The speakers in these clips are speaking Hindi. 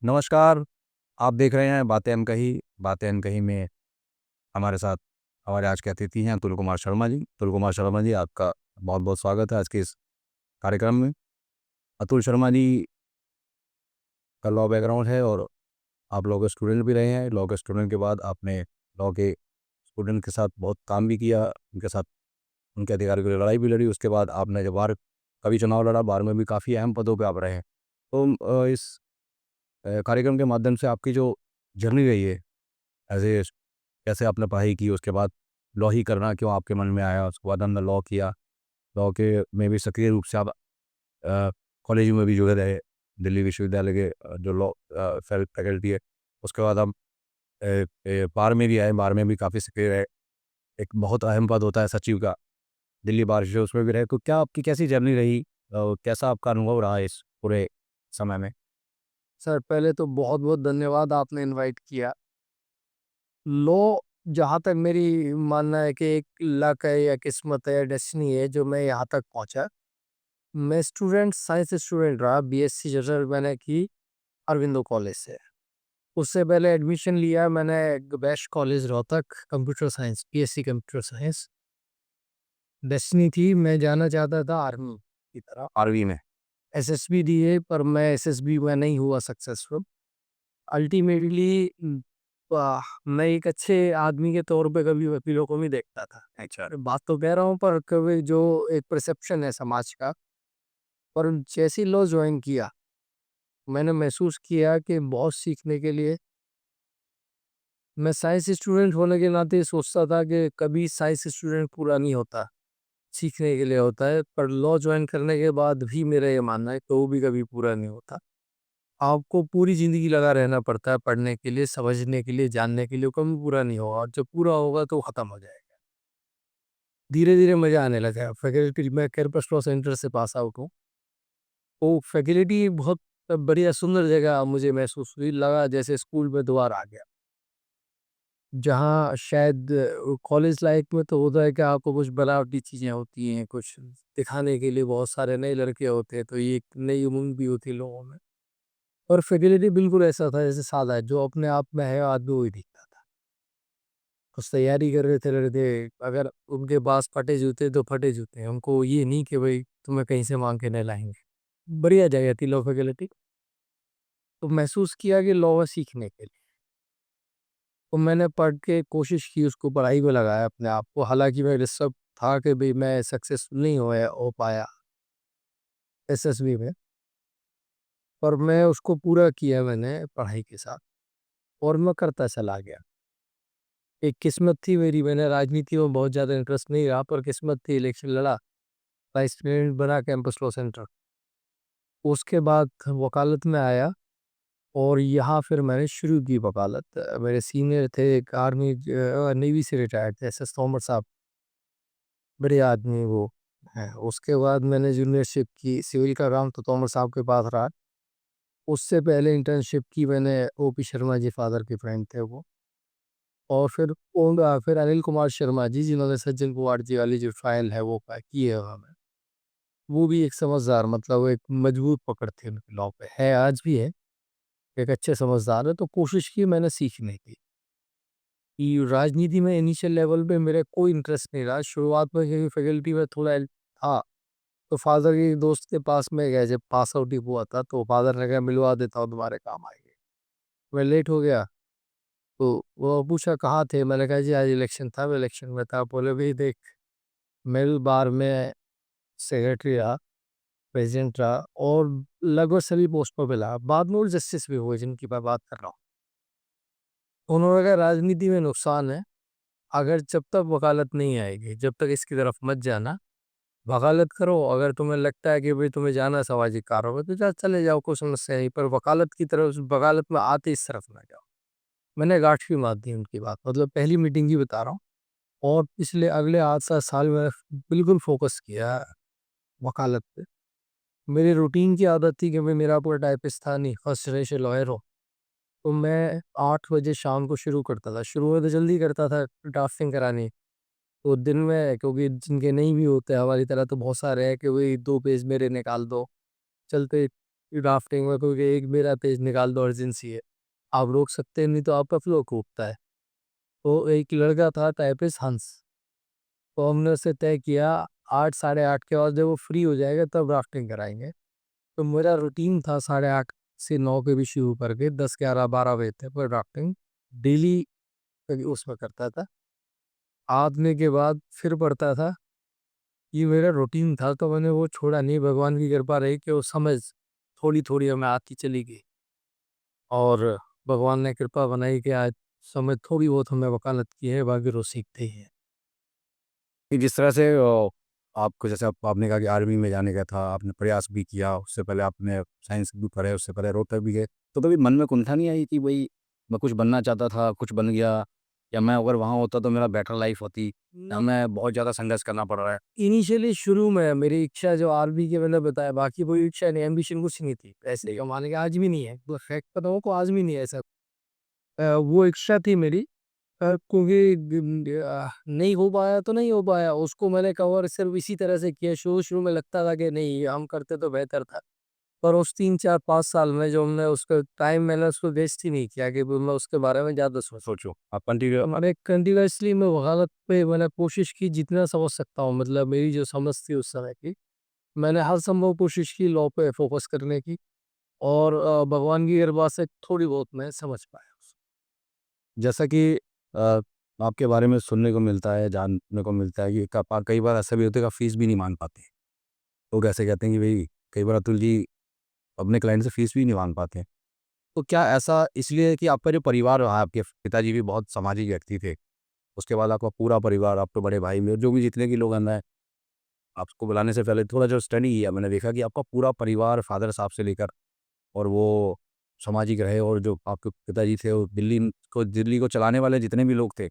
नमस्कार, आप देख रहे हैं बातें अनकही में हमारे साथ हमारे आज के अतिथि हैं अतुल कुमार शर्मा जी। अतुल कुमार शर्मा जी, आपका बहुत-बहुत स्वागत है आज के इस कार्यक्रम में। अतुल शर्मा जी का लॉ बैकग्राउंड है और आप लॉ के स्टूडेंट भी रहे हैं। लॉ के स्टूडेंट के बाद आपने लॉ के स्टूडेंट के साथ बहुत काम भी किया, उनके साथ उनके अधिकारों के लिए लड़ाई भी लड़ी। उसके बाद आपने जब बार का भी चुनाव लड़ा, बार में भी काफ़ी अहम पदों पे आप रहे हैं। तो इस कार्यक्रम के माध्यम से आपकी जो जर्नी रही है एज़ ए कैसे आपने पढ़ाई की, उसके बाद लॉ ही करना क्यों आपके मन में आया, उसके बाद हमने लॉ किया, लॉ के में भी सक्रिय रूप से आप कॉलेज में भी जुड़े रहे, दिल्ली विश्वविद्यालय के जो लॉ फैकल्टी है, उसके बाद हम बार में भी आए, बार में भी काफ़ी सक्रिय रहे। एक बहुत अहम पद होता है सचिव का, दिल्ली बार जो उसमें भी रहे। तो क्या आपकी कैसी जर्नी रही? कैसा आपका अनुभव रहा इस पूरे समय में? सर, पहले तो बहुत-बहुत धन्यवाद आपने इनवाइट किया। लॉ जहाँ तक मेरी मानना है कि एक लक है या किस्मत है या डेस्टिनी है जो मैं यहाँ तक पहुँचा। मैं साइंस स्टूडेंट रहा, बीएससी जनरल मैंने की अरविंदो कॉलेज से। उससे पहले एडमिशन लिया मैंने best college Rohtak computer science, BSc computer science. Destiny थी मैं जाना चाहता था आर्मी की तरफ। आरवी में? एसएसबी दिए पर मैं एसएसबी में नहीं हुआ सक्सेसफुल। अल्टीमेटली मैं एक अच्छे आदमी के तौर पे कभी वकीलों को नहीं देखता था। अच्छा। बात तो कह रहा हूँ पर कभी जो एक परसेप्शन है समाज का, पर जैसे ही लॉ ज्वाइन किया, मैंने महसूस किया कि बहुत सीखने के लिए मैं साइंस स्टूडेंट होने के नाते सोचता था कि कभी साइंस स्टूडेंट पूरा नहीं होता, सीखने के लिए होता है, पर लॉ ज्वाइन करने के बाद भी मेरा ये मानना है कि वो भी कभी पूरा नहीं होता। आपको पूरी ज़िंदगी लगा रहना पड़ता है पढ़ने के लिए, समझने के लिए, जानने के लिए, कभी पूरा नहीं होगा और जब पूरा होगा तो ख़त्म हो जाएगा। धीरे-धीरे मज़ा आने लगा। फैकल्टी मैं कैंपस लॉ सेंटर से पास आउट हूँ। वो फैकल्टी बहुत बढ़िया सुंदर जगह मुझे महसूस हुई, लगा जैसे स्कूल में दोबारा आ गया। जहाँ शायद कॉलेज लाइफ़ में तो होता है कि आपको कुछ बनावटी चीज़ें होती हैं, कुछ दिखाने के लिए बहुत सारे नए लड़के होते हैं, तो ये एक नई उमंग भी होती है लोगों में। और फैकल्टी बिल्कुल ऐसा था जैसे सादा है, जो अपने आप में है आदमी वही दिखता था। कुछ तैयारी कर रहे थे लड़के, अगर उनके पास फटे जूते तो फटे जूते हैं, उनको ये नहीं कि भाई तुम्हें कहीं से माँग के नहीं लाएँगे। बढ़िया जगह थी लॉ फैकल्टी। तो महसूस किया कि लॉ है सीखने के लिए। तो मैंने पढ़ के कोशिश की, उसको पढ़ाई में लगाया अपने आप को, हालाँकि मैं डिस्टर्ब था कि भई मैं सक्सेसफुल नहीं हो पाया एसएसबी में, पर मैं उसको पूरा किया मैंने पढ़ाई के साथ और मैं करता चला गया। एक किस्मत थी मेरी, मैंने राजनीति में बहुत ज़्यादा इंटरेस्ट नहीं रहा, पर किस्मत थी, इलेक्शन लड़ा, वाइस प्रेज़िडेंट बना कैंपस लॉ सेंटर। उसके बाद वकालत में आया और यहाँ फिर मैंने शुरू की वकालत। मेरे सीनियर थे एक नेवी से रिटायर्ड थे, एसएस तोमर साहब, बड़े आदमी वो हैं। उसके बाद मैंने जूनियरशिप की, सिविल का काम तो तोमर साहब के पास रहा। उससे पहले इंटर्नशिप की मैंने ओपी शर्मा जी, फादर के फ्रेंड थे वो। और फिर अनिल कुमार शर्मा जी, जिन्होंने सज्जन कुमार जी वाली जो ट्रायल है वो की है उन्होंने। वो भी एक समझदार, मतलब वो एक मजबूत पकड़ थी उनकी लॉ पे, है आज भी है, एक अच्छे समझदार है। तो कोशिश की मैंने सीखने की। कि राजनीति में इनिशियल लेवल पे मेरा कोई इंटरेस्ट नहीं रहा। शुरुआत में क्योंकि फैकल्टी में थोड़ा था, तो फादर के दोस्त के पास में गया जब पास आउट ही हुआ था, तो फादर ने कहा मिलवा देता हूँ, तुम्हारे काम आएँगे। मैं लेट हो गया, तो वो पूछा कहाँ थे? मैंने कहा जी आज इलेक्शन था, मैं इलेक्शन में था। बोले भई देख, मैं बार में सेक्रेटरी रहा, प्रेज़िडेंट रहा और लगभग सभी पोस्टों पे रहा। बाद में वो जस्टिस भी हुए जिनकी मैं बात कर रहा हूँ। उन्होंने कहा राजनीति में नुकसान है, अगर जब तक वकालत नहीं आएगी, जब तक इसकी तरफ मत जाना, वकालत करो। अगर तुम्हें लगता है कि भई तुम्हें जाना है सामाजिक कार्यों में तो चले जाओ, कोई समस्या नहीं, पर वकालत में आते इस तरफ ना जाओ। मैंने गाँठ मार दी उनकी बात, मतलब पहली मीटिंग की बता रहा हूँ। और पिछले अगले 8-7 साल में बिल्कुल फ़ोकस किया वकालत पे। मेरी रूटीन की आदत थी कि भई मेरा कोई टाइपिस्ट था नहीं, फर्स्ट जनरेशन लॉयर हूँ। तो मैं 8 बजे शाम को शुरू करता था। शुरू में तो जल्दी करता था ड्राफ्टिंग करानी। तो दिन में क्योंकि जिनके नहीं भी होते हमारी तरह तो बहुत सारे हैं कि भई 2 पेज मेरे निकाल दो। चलते ड्राफ्टिंग में कोई एक मेरा पेज निकाल दो, अर्जेंसी है, आप रोक सकते हैं, नहीं तो आपका फ्लो टूटता है। तो एक लड़का था टाइपिस्ट हंस, तो हमने उससे तय किया 8 साढ़े 8 के बाद जब वो फ्री हो जाएगा तब ड्राफ्टिंग कराएंगे। तो मेरा रूटीन था 8:30 से 9 के भी शुरू करके 10 11 12 बजे तक पर ड्राफ्टिंग डेली उसमें करता था। आने के बाद फिर पढ़ता था। ये मेरा रूटीन था, तो मैंने वो छोड़ा नहीं। भगवान की कृपा रही कि वो समझ थोड़ी-थोड़ी हमें आती चली गई और भगवान ने कृपा बनाई कि आज समझ थोड़ी बहुत हमें वकालत की है, बाकी रोज़ सीखते ही हैं। कि जिस तरह से आपको जैसे आपने कहा कि आर्मी में जाने का था, आपने प्रयास भी किया, उससे पहले आपने साइंस भी पढ़े, उससे पहले रोहतक भी गए, तो कभी मन में कुंठा नहीं आई कि भई मैं कुछ बनना चाहता था, कुछ बन गया, या मैं अगर वहाँ होता तो मेरा बेटर लाइफ़ होती, या मैं बहुत ज़्यादा संघर्ष करना पड़ रहा है? इनिशियली शुरू में मेरी इच्छा जो आर्मी की मैंने बताया, बाकी कोई इच्छा नहीं, एम्बिशन कुछ नहीं थी। पैसे कमाने की आज भी नहीं है। तो फैक्ट बताऊँ को आज भी नहीं है ऐसा। वो इच्छा थी मेरी, क्योंकि नहीं हो पाया तो नहीं हो पाया। उसको मैंने कवर सिर्फ़ इसी तरह से किया, शुरू-शुरू में लगता था कि नहीं ये हम करते तो बेहतर था। पर उस 3, 4, 5 साल में जो हमने उसका टाइम मैंने उसको वेस्ट ही नहीं किया कि मैं उसके बारे में ज़्यादा सोचूँ। सोचो, आप कंटिन्यू। मैंने कंटीन्यूअसली मैं वकालत पे मैंने कोशिश की जितना समझ सकता हूँ, मतलब मेरी जो समझ थी उस समय की, मैंने हर संभव कोशिश की लॉ पे फ़ोकस करने की और भगवान की कृपा से थोड़ी बहुत मैं समझ पाया। जैसा कि आपके बारे में सुनने को मिलता है, जानने को मिलता है कि कई बार ऐसा भी होता है कि आप फ़ीस भी नहीं माँग पाते। लोग ऐसे कहते हैं कि भई कई बार अतुल जी अपने क्लाइंट से फ़ीस भी नहीं माँग पाते हैं। तो क्या ऐसा इसलिए है कि आपका जो परिवार रहा, आपके पिताजी भी बहुत सामाजिक व्यक्ति थे, उसके बाद आपका पूरा परिवार, आपके बड़े भाई में जो भी जितने भी लोग हैं, मैं आपको बुलाने से पहले थोड़ा जो स्टडी किया मैंने, देखा कि आपका पूरा परिवार फ़ादर साहब से लेकर और वो सामाजिक रहे, और जो आपके पिताजी थे वो दिल्ली को चलाने वाले जितने भी लोग थे,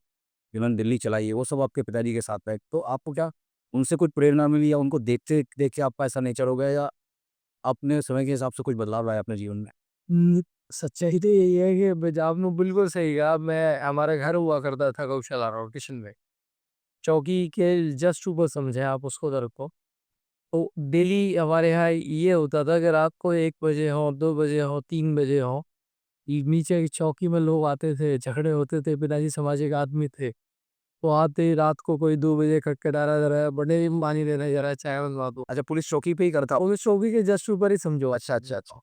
जिन्होंने दिल्ली चलाई है, वो सब आपके पिताजी के साथ रहे। तो आपको क्या उनसे कुछ प्रेरणा मिली, या उनको देखते देख के आपका ऐसा नेचर हो गया, या अपने समय के हिसाब से कुछ बदलाव आया अपने जीवन में? हुँ, सच्चाई तो यही है कि बज आपने बिल्कुल सही कहा। मैं हमारा घर हुआ करता था गौशाला रोड किशन में। चौकी के जस्ट ऊपर समझें आप उसको उधर को। तो डेली हमारे यहाँ ये होता था कि रात को 1 बजे हो, 2 बजे हो, 3 बजे हो, नीचे की चौकी में लोग आते थे, झगड़े होते थे, पिताजी सामाजिक आदमी थे। तो आते ही रात को कोई 2 बजे खटखटाना, "ज़रा बड़े पानी देना, ज़रा चाय बनवा दो।" अच्छा, पुलिस चौकी पे ही करता? पुलिस चौकी के जस्ट ऊपर ही समझो आप। अच्छा, अच्छा, अच्छा।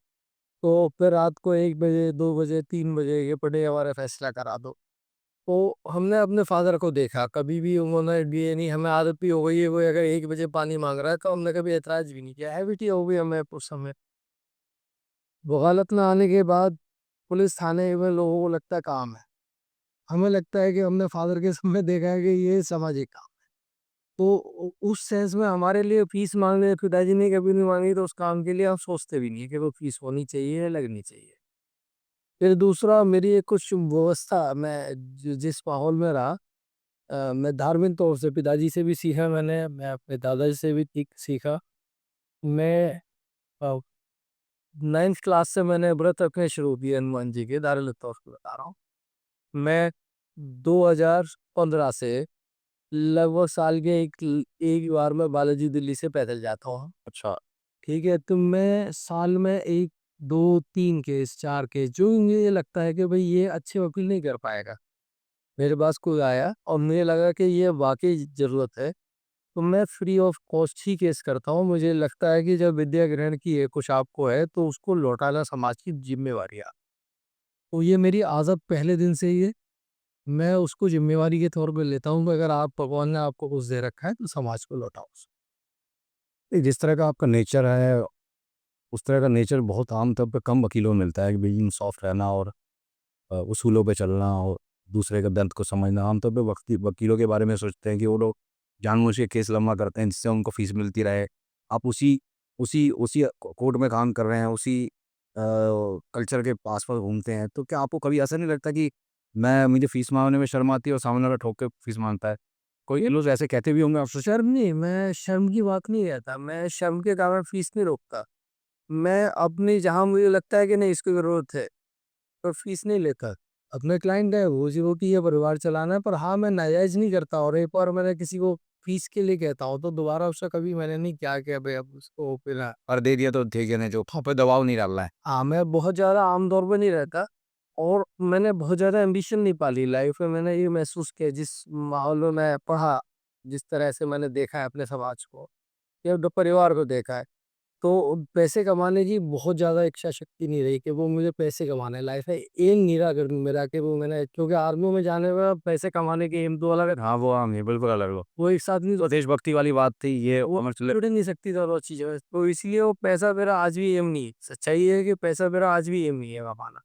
तो फिर रात को 1 बजे, 2 बजे, 3 बजे ये बड़े हमारा फैसला करा दो। तो हमने अपने फ़ादर को देखा, कभी भी उन्होंने ये नहीं, हमें आदत भी हो गई है, कोई अगर 1 बजे पानी माँग रहा है तो हमने कभी ऐतराज़ भी नहीं किया, हैबिट ही हो गई हमें उस समय। वकालत में आने के बाद पुलिस थाने में लोगों को लगता है काम है, हमें लगता है कि हमने फ़ादर के समय देखा है कि ये सामाजिक काम। तो उस सेंस में हमारे लिए फ़ीस माँगने पिताजी ने कभी नहीं माँगी, तो उस काम के लिए हम सोचते भी नहीं है कि वो फ़ीस होनी चाहिए या लगनी चाहिए। फिर दूसरा मेरी एक कुछ व्यवस्था, मैं जिस माहौल में रहा, मैं धार्मिक तौर से पिताजी से भी सीखा मैंने, मैं अपने दादाजी से भी सीखा। मैं 9th क्लास से मैंने व्रत रखने शुरू किए हनुमान जी के, दारुल तौर पे बता रहा हूँ। मैं 2015 से लगभग साल के एक बार मैं बालाजी दिल्ली से पैदल जाता हूँ। अच्छा। ठीक है, तो मैं साल में 1, 2, 3 केस, 4 केस, जो मुझे ये लगता है कि भई ये अच्छे वकील नहीं कर पाएगा। मेरे पास कोई आया और मुझे लगा कि ये वाक़ई ज़रूरत है, तो मैं free of cost he case करता हूँ। मुझे लगता है कि जब विद्या ग्रहण की है, कुछ आपको है, तो उसको लौटाना समाज की ज़िम्मेवारी है। तो ये मेरी आदत पहले दिन से ही है। मैं उसको ज़िम्मेवारी के तौर पे लेता हूँ कि अगर आप भगवान ने आपको कुछ दे रखा है, तो समाज को लौटाओ। नहीं, जिस तरह का आपका नेचर है, उस तरह का नेचर बहुत आम तौर पे कम वकीलों में मिलता है कि भई सॉफ्ट रहना और उसूलों पे चलना और दूसरे के दर्द को समझना। आमतौर पे वकीलों के बारे में सोचते हैं कि वो लोग जानबूझ के केस लंबा करते हैं जिससे उनको फीस मिलती रहे। आप उसी उसी उसी कोर्ट में काम कर रहे हैं, उसी कल्चर के आस-पास घूमते हैं, तो क्या आपको कभी ऐसा नहीं लगता कि मुझे फीस माँगने में शर्म आती है और सामने वाला ठोक के फीस माँगता है? कोई लोग ऐसे कहते भी होंगे आपसे? शर्म नहीं, मैं शर्म की बात नहीं कहता, मैं शर्म के कारण फीस नहीं रोकता। मैं अपनी जहाँ मुझे लगता है कि नहीं इसकी ज़रूरत है, तो फीस नहीं लेता। अपने क्लाइंट है, रोज़ी-रोटी है, परिवार चलाना है, पर हाँ, मैं नाजायज़ नहीं करता। और एक बार मैंने किसी को फीस के लिए कहता हूँ, तो दोबारा उसका कभी मैंने नहीं किया कि अबे अब उसको फिर और दे दिया तो ठीक है, नहीं जो पे दबाव नहीं डालना है। हाँ, मैं बहुत ज़्यादा आम तौर पे नहीं रहता और मैंने बहुत ज़्यादा एम्बिशन नहीं पाली लाइफ में। मैंने ये महसूस किया जिस माहौल में मैं पढ़ा, जिस तरह से मैंने देखा है अपने समाज को या परिवार को देखा है, तो पैसे कमाने की बहुत ज़्यादा इच्छा शक्ति नहीं रही कि वो मुझे पैसे कमाना है। लाइफ है एम नहीं रहा अगर मेरा कि वो मैंने क्योंकि आर्मी में जाने में पैसे कमाने के एम तो अलग है, हाँ, वो हम ये बिल्कुल अलग हो। वो एक साथ नहीं तो देशभक्ति वाली बात थी ये वो समझ ले। जुड़ नहीं सकती दोनों चीज़ें। तो इसलिए वो पैसा मेरा आज भी एम नहीं है। सच्चाई ये है कि पैसा मेरा आज भी एम नहीं है कमाना।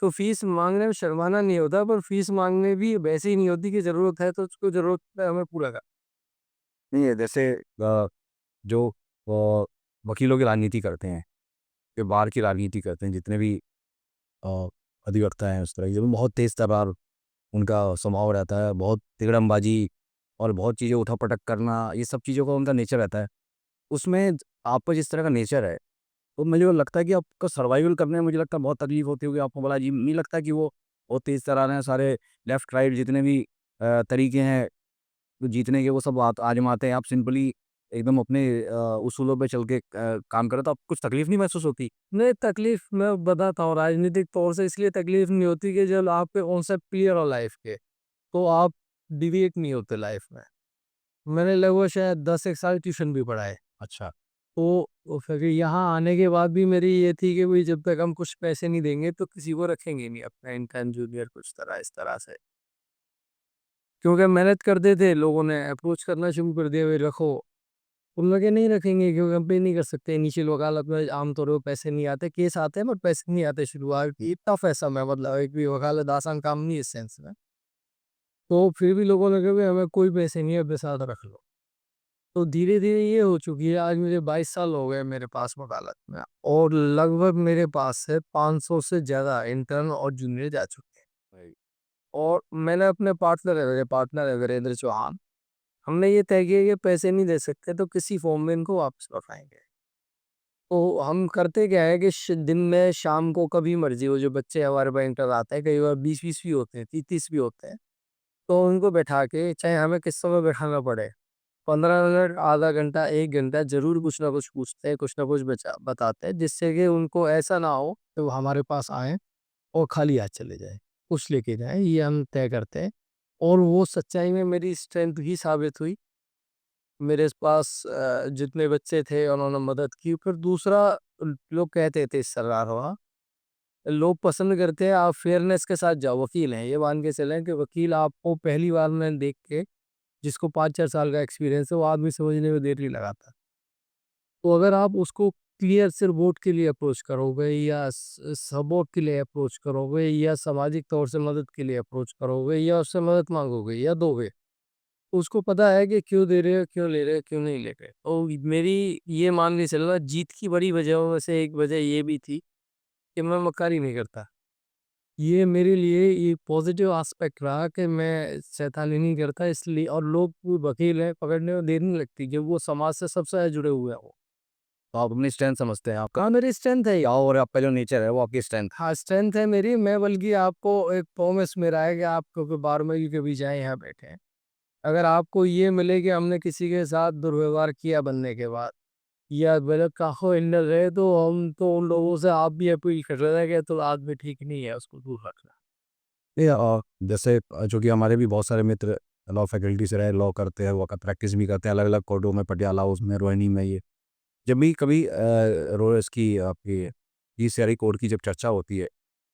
तो फीस माँगने में शर्माना नहीं होता, पर फीस माँगने भी वैसे ही नहीं होती कि ज़रूरत है तो उसको ज़रूरत पे हमें पूरा कर। नहीं है जैसे जो वकीलों की राजनीति करते हैं, जो बार की राजनीति करते हैं, जितने भी अ, अधिवक्ता हैं उस तरह के, वो बहुत तेज़ तर्रार उनका स्वभाव रहता है, बहुत तिकड़मबाजी और बहुत चीज़ें उठा-पटक करना, ये सब चीज़ों का उनका नेचर रहता है। उसमें आपका जिस तरह का नेचर है, तो मुझे लगता है कि आपको सर्वाइवल करने में मुझे लगता है बहुत तकलीफ होती होगी आपको। बड़ा अजीब नहीं लगता कि वो बहुत तेज़ तर्रार हैं, सारे लेफ्ट राइट जितने भी तरीके हैं तो जीतने के वो सब आप आज़माते हैं, आप सिंपली एकदम अपने उसूलों पे चल के काम करें तो आपको कुछ तकलीफ़ नहीं महसूस होती? नहीं, तकलीफ़ मैं बताता हूँ राजनीतिक तौर से इसलिए तकलीफ़ नहीं होती कि जब आपके कॉन्सेप्ट क्लियर हो लाइफ़ के, तो आप डिविएट नहीं होते लाइफ़ में। मैंने लगभग शायद 10 एक साल ट्यूशन भी पढ़ाए। अच्छा। तो फिर यहाँ आने के बाद भी मेरी ये थी कि भई जब तक हम कुछ पैसे नहीं देंगे तो किसी को रखेंगे नहीं अपना इंटर्न, जूनियर कुछ तरह इस तरह से। क्योंकि मेहनत करते थे, लोगों ने अप्रोच करना शुरू कर दिया, "भई रखो।" उन लोग ये नहीं रखेंगे क्योंकि हम पे नहीं कर सकते। इनिशियल वकालत में आमतौर पे पैसे नहीं आते, केस आते हैं बट पैसे नहीं आते शुरुआत की। टफ है समय मतलब एक भी वकालत आसान काम नहीं है इस सेंस में। तो फिर भी लोगों ने कहा भई हमें कोई पैसे नहीं है, अपने साथ रख लो। तो धीरे-धीरे ये हो चुकी है, आज मुझे 22 साल हो गए मेरे पास वकालत में और लगभग मेरे पास से 500 से ज़्यादा इंटर्न और जूनियर जा चुके हैं। वही। और मैंने अपने मेरे पार्टनर है वीरेंद्र चौहान, हमने ये तय किया कि पैसे नहीं दे सकते तो किसी फॉर्म में इनको वापस लौटाएँगे। तो हम करते क्या है कि दिन में शाम को कभी मर्जी हो जो बच्चे हमारे पास इंटर आते हैं, कई बार 20-20 भी होते हैं, 30-30 भी होते हैं, तो उनको बैठा के चाहे हमें किस समय बैठाना पड़े, 15 मिनट, आधा घंटा, 1 घंटा ज़रूर कुछ ना कुछ पूछते हैं, कुछ ना कुछ बताते हैं, जिससे कि उनको ऐसा ना हो कि वो हमारे पास आएँ और खाली हाथ चले जाएँ, कुछ लेके जाएँ, ये हम तय करते हैं। और वो सच्चाई में मेरी स्ट्रेंथ ही साबित हुई। मेरे पास जितने बच्चे थे उन्होंने मदद की। फिर दूसरा लोग कहते थे सर्रार हुआ, लोग पसंद करते हैं आप फेयरनेस के साथ जाओ, वकील हैं, ये मान के चलें कि वकील आपको पहली बार में देख के जिसको 5-4 साल का एक्सपीरियंस है वो आदमी समझने में देर नहीं लगाता। तो अगर आप उसको क्लियर सिर्फ वोट के लिए अप्रोच करोगे या सपोर्ट के लिए अप्रोच करोगे या सामाजिक तौर से मदद के लिए अप्रोच करोगे या उससे मदद माँगोगे या दोगे, उसको पता है कि क्यों दे रहे हो, क्यों ले रहे हो, क्यों नहीं ले रहे। तो मेरी ये मान के चलना जीत की बड़ी वजहों में से एक वजह ये भी थी कि मैं मक्कारी नहीं करता। ये मेरे लिए ये पॉज़िटिव एस्पेक्ट रहा कि मैं शैतानी नहीं करता इसलिए और लोग वो वकील हैं, पकड़ने में देर नहीं लगती जब वो समाज से सबसे ज़्यादा जुड़े हुए हैं वो। तो आप अपनी स्ट्रेंथ समझते हैं आपका हाँ, मेरी स्ट्रेंथ है ये। क्या और आपका जो नेचर है वो आपकी स्ट्रेंथ। हाँ, स्ट्रेंथ है मेरी, मैं बल्कि आपको एक प्रॉमिस मेरा है कि आप कभी बारहवीं के भी जाएँ यहाँ बैठें। अगर आपको ये मिले कि हमने किसी के साथ दुर्व्यवहार किया बनने के बाद या गलत काहो इंडल रहे तो हम तो उन लोगों से आप भी अपील कर रहे हैं कि तो आदमी ठीक नहीं है उसको दूर रखना। नहीं जैसे चूँकि हमारे भी बहुत सारे मित्र लॉ फैकल्टी से रहे, लॉ करते हैं, वो का प्रैक्टिस भी करते हैं अलग-अलग कोर्टों में, पटियाला हाउस में, रोहिणी में ये। जब भी कभी इसकी आपकी जुडिशरी कोर्ट की जब चर्चा होती है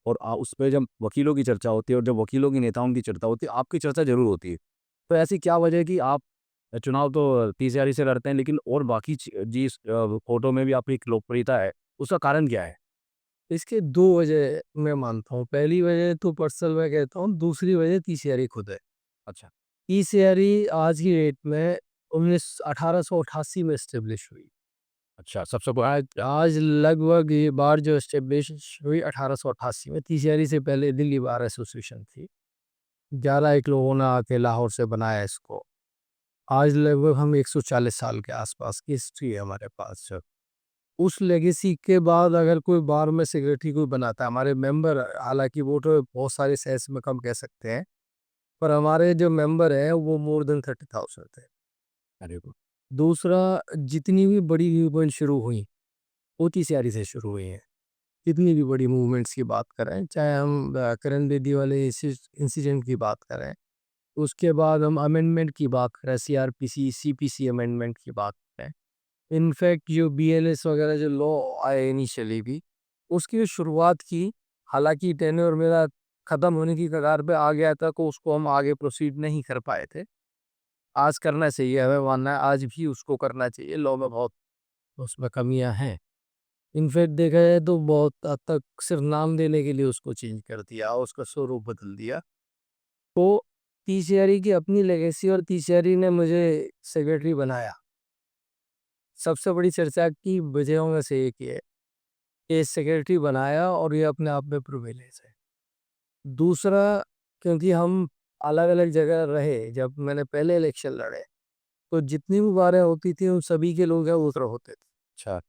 और उस पे जब वकीलों की चर्चा होती है और जब वकीलों की नेताओं की चर्चा होती है, आपकी चर्चा ज़रूर होती है। तो ऐसी क्या वजह है कि आप चुनाव तो पीसीआरई से लड़ते हैं लेकिन और बाकी कोर्टों में भी आपकी एक लोकप्रियता है, उसका कारण क्या है? इसके 2 वजह मैं मानता हूँ। पहली वजह तो पर्सनल मैं कहता हूँ, दूसरी वजह तीसरी खुद है। अच्छा। तीसरी आज की डेट में 1888 में एस्टेब्लिश हुई। अच्छा, सबसे आज लगभग ये बार जो एस्टेब्लिश हुई 1888 में, तीसरी से पहले दिल्ली बार एसोसिएशन थी। 11 एक लोगों ने आके लाहौर से बनाया इसको। आज लगभग हम 140 साल के आसपास की हिस्ट्री है हमारे पास। उस लेगेसी के बाद अगर कोई बार में सेक्रेटरी कोई बनाता है, हमारे मेंबर हालाँकि वो तो बहुत सारे सेंस में कम कह सकते हैं, पर हमारे जो मेंबर हैं वो मोर देन 30,000 थे। अरे वाह! दूसरा, जितनी भी बड़ी मूवमेंट शुरू हुई, वो तीसरी से शुरू हुई हैं। जितनी भी बड़ी मूवमेंट्स की बात करें, चाहे हम करण बेदी वाले इंसिडेंट की बात करें, उसके बाद हम अमेंडमेंट की बात करें, सीआरपीसी, सीपीसी अमेंडमेंट की बात करें। इनफैक्ट जो बीएलएस वगैरह जो लॉ आए इनिशियली भी, उसकी जो शुरुआत की, हालाँकि टेन्योर मेरा ख़त्म होने की कगार पे आ गया था, तो उसको हम आगे प्रोसीड नहीं कर पाए थे। आज करना चाहिए, हमें मानना है आज भी उसको करना चाहिए, लॉ में बहुत उसमें कमियाँ हैं। इनफैक्ट देखा जाए तो बहुत हद तक सिर्फ नाम देने के लिए उसको चेंज कर दिया, उसका स्वरूप बदल दिया। तो तीसरी की अपनी लेगेसी, और तीसरी ने मुझे सेक्रेटरी बनाया। सबसे बड़ी चर्चा की वजहों में से एक ये है, कि सेक्रेटरी बनाया और ये अपने आप में प्रिविलेज है। दूसरा, क्योंकि हम अलग-अलग जगह रहे, जब मैंने पहले इलेक्शन लड़े, तो जितनी भी बारें होती थी उन सभी के लोग हैं वो उतर होते थे। अच्छा,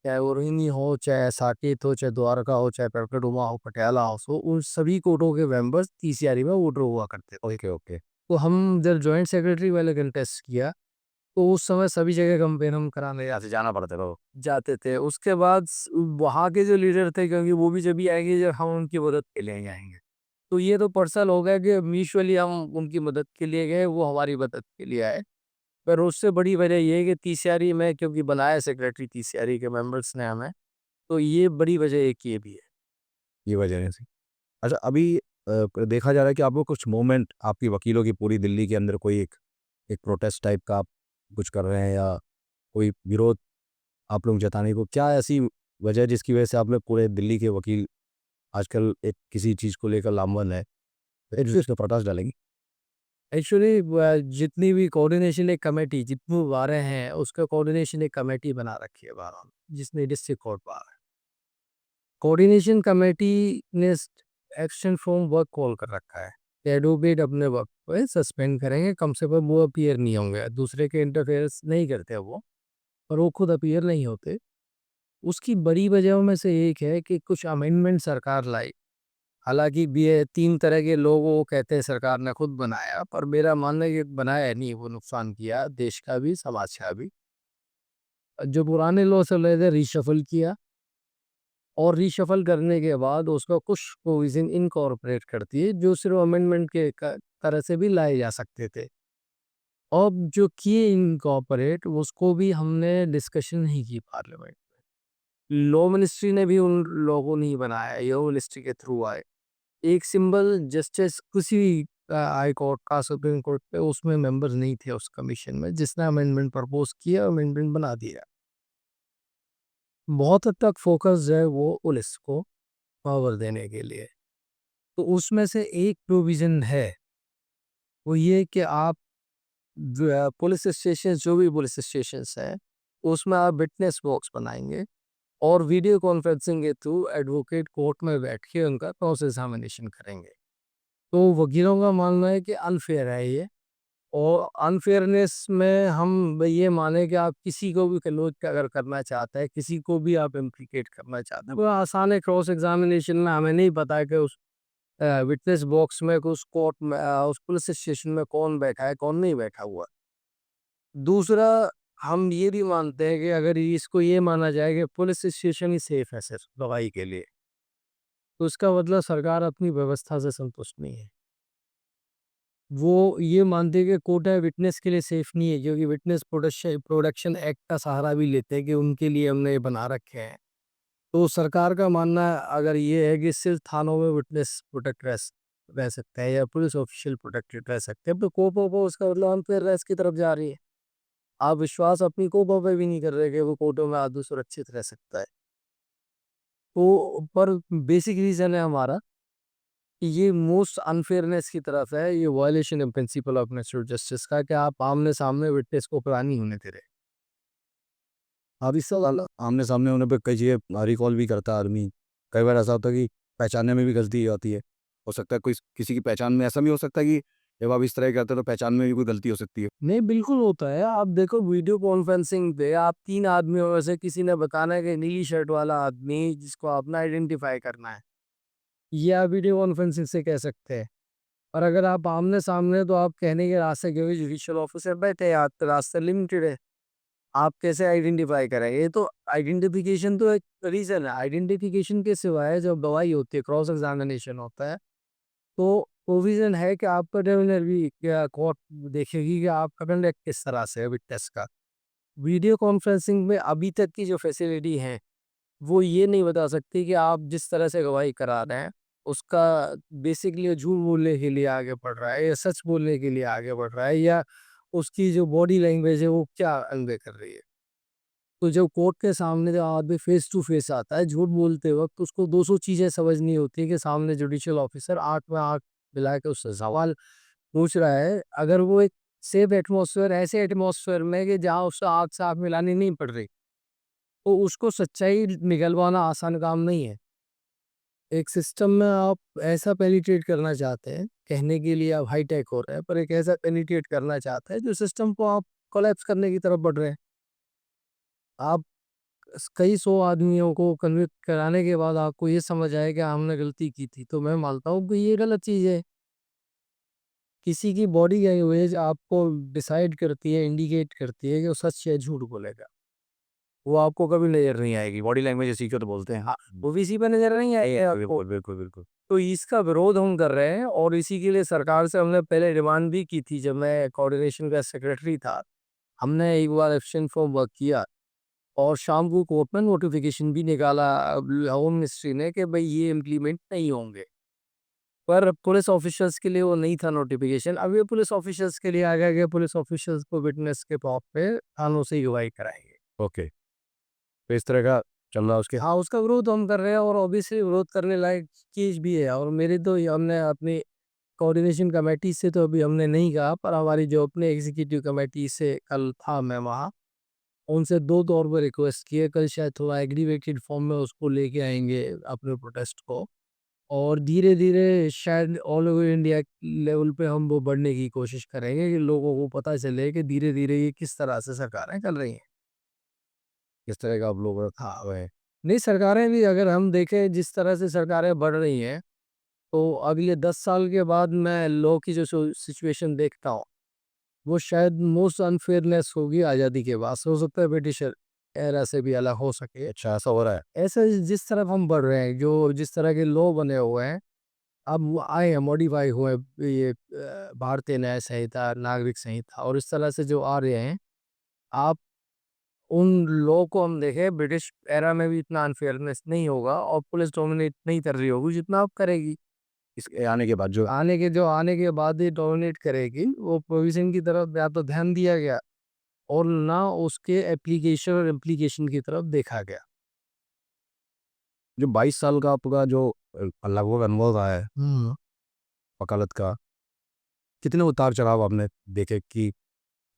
चाहे वो रोहिणी हो, चाहे साकेत हो, चाहे द्वारका हो, चाहे करकड़ुमा हो, पटियाला हाउस हो, उन सभी कोर्टों के मेंबर्स तीसरी में वोटर हुआ करते थे। Okay, okay. तो हम जब जॉइंट सेक्रेटरी वाले कंटेस्ट किया, तो उस समय सभी जगह कैंपेन हम कराने अच्छा, जाना पड़ता था। जाते थे। उसके बाद वहाँ के जो लीडर थे, क्योंकि वो भी जब भी आएंगे जब हम उनकी मदद के लिए ही आएंगे, तो ये तो पर्सनल हो गया कि म्यूचुअली हम उनकी मदद के लिए गए, वो हमारी मदद के लिए आए। पर उससे बड़ी वजह ये है कि तीसरी में क्योंकि बनाया सेक्रेटरी तीसरी के मेंबर्स ने हमें, तो ये बड़ी वजह एक ये भी है। ये वजह नहीं थी। अच्छा, अभी देखा जा रहा है कि आपको कुछ मूवमेंट आपकी वकीलों की पूरी दिल्ली के अंदर कोई एक एक प्रोटेस्ट टाइप का आप कुछ कर रहे हैं या कोई विरोध आप लोग जताने को, क्या ऐसी वजह है जिसकी वजह से आप लोग पूरे दिल्ली के वकील आजकल एक किसी चीज़ को लेकर लामबंद है? इस पे प्रकाश डालेंगे? एक्चुअली जितनी भी कोऑर्डिनेशन एक कमेटी, जितनी बारें हैं, उसका कोऑर्डिनेशन एक कमेटी बना रखी है बारह में, जिसमें डिस्ट्रिक्ट कोर्ट बार है। कोऑर्डिनेशन कमेटी ने एक्शन फ्रॉम वर्क कॉल कर रखा है। एडवोकेट अपने वर्क पे सस्पेंड करेंगे, कम से कम वो अपीयर नहीं होंगे, दूसरे के इंटरफेरेंस नहीं करते वो, और वो खुद अपीयर नहीं होते। उसकी बड़ी वजहों में से एक है कि कुछ अमेंडमेंट सरकार लाई। हालांकि भी ये 3 तरह के लोग वो कहते हैं सरकार ने खुद बनाया, पर मेरा मानना है कि बनाया नहीं, वो नुकसान किया देश का भी, समाज का भी। जो पुराने लॉ चल रहे थे रीशफल किया, और रीशफल करने के बाद उसका कुछ प्रोविजन इनकॉर्पोरेट करती है जो सिर्फ अमेंडमेंट के तरह से भी लाए जा सकते थे। अब जो किए इनकॉर्पोरेट, उसको भी हमने डिस्कशन नहीं की पार्लियामेंट। लॉ मिनिस्ट्री ने भी उन लोगों नहीं बनाया, ये मिनिस्ट्री के थ्रू आए। एक सिंबल जस्टिस किसी भी हाई कोर्ट का, सुप्रीम कोर्ट पे, उसमें मेंबर्स नहीं थे उस कमीशन में, जिसने अमेंडमेंट प्रपोज किया, अमेंडमेंट बना दिया। बहुत हद तक फोकस जो है वो पुलिस को पावर देने के लिए। तो उसमें से एक प्रोविजन है, वो ये कि आप जो है पुलिस स्टेशन, जो भी पुलिस स्टेशन है, उसमें आप विटनेस बॉक्स बनाएंगे, और वीडियो कॉन्फ्रेंसिंग के थ्रू एडवोकेट कोर्ट में बैठ के उनका क्रॉस एग्जामिनेशन करेंगे। तो वकीलों का मानना है कि अनफेयर है ये, और अनफेयरनेस में हम ये माने कि आप किसी को भी क्लोज अगर करना चाहते हैं, किसी को भी आप इम्प्लीकेट करना चाहते हैं, वो आसान है। क्रॉस एग्जामिनेशन में हमें नहीं पता है कि उस विटनेस बॉक्स में, उस कोर्ट में, उस पुलिस स्टेशन में कौन बैठा है, कौन नहीं बैठा हुआ। दूसरा, हम ये भी मानते हैं कि अगर इसको ये माना जाए कि पुलिस स्टेशन ही सेफ है सिर्फ गवाही के लिए, तो इसका मतलब सरकार अपनी व्यवस्था से संतुष्ट नहीं है। वो ये मानते हैं कि कोर्ट है विटनेस के लिए सेफ नहीं है, क्योंकि विटनेस प्रोटेक्शन प्रोटेक्शन एक्ट का सहारा भी लेते हैं कि उनके लिए हमने ये बना रखे हैं। तो सरकार का मानना अगर ये है कि सिर्फ थानों में विटनेस प्रोटेक्ट रह सकते हैं, या पुलिस ऑफिशियल प्रोटेक्टेड रह सकते हैं, तो कोर्टों को उसका मतलब अनफेयर रेस की तरफ जा रही है। आप विश्वास अपनी कोर्टों पे भी नहीं कर रहे कि वो कोर्टों में आदमी सुरक्षित रह सकता है। तो पर बेसिक रीजन है हमारा कि ये मोस्ट अनफेयरनेस की तरफ है, ये वायलेशन है प्रिंसिपल ऑफ नेचुरल जस्टिस का, कि आप आमने सामने विटनेस को पकड़ा नहीं होने दे रहे। अब इस सवाल आमने-सामने होने पे कई चीज़ें रिकॉल भी करता है आदमी। कई बार ऐसा होता है कि पहचानने में भी गलती आती है। हो सकता है कोई किसी की पहचान में ऐसा भी हो सकता है कि जब आप इस तरह करते हो तो पहचान में भी कोई गलती हो सकती है। नहीं, बिल्कुल होता है। आप देखो वीडियो कॉन्फ्रेंसिंग पे आप 3 आदमियों में से किसी ने बताना है कि नीली शर्ट वाला आदमी जिसको आपने आइडेंटिफाई करना है, ये आप वीडियो कॉन्फ्रेंसिंग से कह सकते हैं। और अगर आप आमने सामने तो आप कहने के रास्ते क्योंकि जुडिशियल ऑफिसर बैठे हैं, आप रास्ते लिमिटेड है, आप कैसे आइडेंटिफाई करेंगे? ये तो आइडेंटिफिकेशन तो एक रीजन है, आइडेंटिफिकेशन के सिवाय जब गवाही होती है, क्रॉस एग्जामिनेशन होता है, तो प्रोविजन है कि आपका ट्रिब्यूनल भी क्या कोर्ट देखेगी कि आपका कंडक्ट किस तरह से है विटनेस का। वीडियो कॉन्फ्रेंसिंग में अभी तक की जो फैसिलिटी है वो ये नहीं बता सकती कि आप जिस तरह से गवाही करा रहे हैं उसका बेसिकली झूठ बोलने के लिए आगे बढ़ रहा है या सच बोलने के लिए आगे बढ़ रहा है, या उसकी जो बॉडी लैंग्वेज है वो क्या कन्वे कर रही है। तो जब कोर्ट के सामने जब आदमी फेस टू फेस आता है झूठ बोलते वक्त उसको 200 चीजें समझनी होती है कि सामने जुडिशियल ऑफिसर आंख में आंख मिला के उससे सवाल पूछ रहा है। अगर वो एक सेफ एटमॉस्फेयर, ऐसे एटमॉस्फेयर में कि जहाँ उससे आंख से आंख मिलानी नहीं पड़ रही, तो उसको सच्चाई निकलवाना आसान काम नहीं है। एक सिस्टम में आप ऐसा पेनिट्रेट करना चाहते हैं, कहने के लिए आप हाईटेक हो रहे हैं, पर एक ऐसा पेनिट्रेट करना चाहते हैं जो सिस्टम को आप कोलैप्स करने की तरफ बढ़ रहे हैं। आप कई सौ आदमियों को कन्विक्ट कराने के बाद आपको ये समझ आए कि हमने गलती की थी, तो मैं मानता हूँ कि ये गलत चीज़ है। किसी की बॉडी लैंग्वेज आपको डिसाइड करती है, इंडिकेट करती है कि वो सच या झूठ बोलेगा। वो आपको कभी नज़र नहीं आएगी, बॉडी लैंग्वेज इसी को तो बोलते हैं। हाँ, वो भी इसी पे नज़र नहीं आएगी आपको। बिल्कुल, बिल्कुल, बिल्कुल। तो इसका विरोध हम कर रहे हैं और इसी के लिए सरकार से हमने पहले डिमांड भी की थी जब मैं कोऑर्डिनेशन का सेक्रेटरी था। हमने एक बार एब्स्टेंट फॉर वर्क किया और शाम को कोर्ट में नोटिफिकेशन भी निकाला होम मिनिस्ट्री ने कि भाई ये इम्प्लीमेंट नहीं होंगे। पर पुलिस ऑफिसर्स के लिए वो नहीं था नोटिफिकेशन। अब ये पुलिस ऑफिसर्स के लिए आ गया कि पुलिस ऑफिसर्स को विटनेस के तौर पे थानों से गवाही कराएंगे। ओके, तो इस तरह का चल रहा है उसके। हाँ, उसका विरोध हम कर रहे हैं और ऑब्वियसली विरोध करने लायक चीज़ भी है। और मेरे तो ये हमने अपनी कोऑर्डिनेशन कमेटी से तो अभी हमने नहीं कहा, पर हमारी जो अपने एग्जीक्यूटिव कमेटी से कल था मैं वहाँ, उनसे 2 तौर पर रिक्वेस्ट की है। कल शायद थोड़ा एग्रीवेटेड फॉर्म में उसको लेके आएँगे अपने प्रोटेस्ट को, और धीरे-धीरे शायद ऑल ओवर इंडिया लेवल पे हम वो बढ़ने की कोशिश करेंगे कि लोगों को पता चले कि धीरे-धीरे ये किस तरह से सरकारें कर रही हैं। किस तरह का आप लोग रखा हाँ, हुआ है। नहीं सरकारें भी अगर हम देखें जिस तरह से सरकारें बढ़ रही हैं, तो अगले 10 साल के बाद मैं लॉ की जो सिचुएशन देखता हूँ, वो शायद मोस्ट अनफेयरनेस होगी आज़ादी के बाद से। हो सकता है ब्रिटिश एरा से भी अलग हो सके। अच्छा, ऐसा हो रहा है। ऐसे जिस तरफ हम बढ़ रहे हैं, जो जिस तरह के लॉ बने हुए हैं, अब वो आए हैं, मॉडिफाई हुए ये भारतीय न्याय संहिता, नागरिक संहिता और इस तरह से जो आ रहे हैं, आप उन लॉ को हम देखें ब्रिटिश एरा में भी इतना अनफेयरनेस नहीं होगा और पुलिस डोमिनेट नहीं कर रही होगी जितना अब करेगी। इसके आने के बाद जो आने के बाद ये डोमिनेट करेगी, वो प्रोविज़न की तरफ या तो ध्यान दिया गया और ना उसके एप्लीकेशन और इम्प्लीकेशन की तरफ देखा गया। जो 22 साल का आपका जो लगभग अनुभव रहा है हुँ। वकालत का, कितने उतार-चढ़ाव आपने देखे कि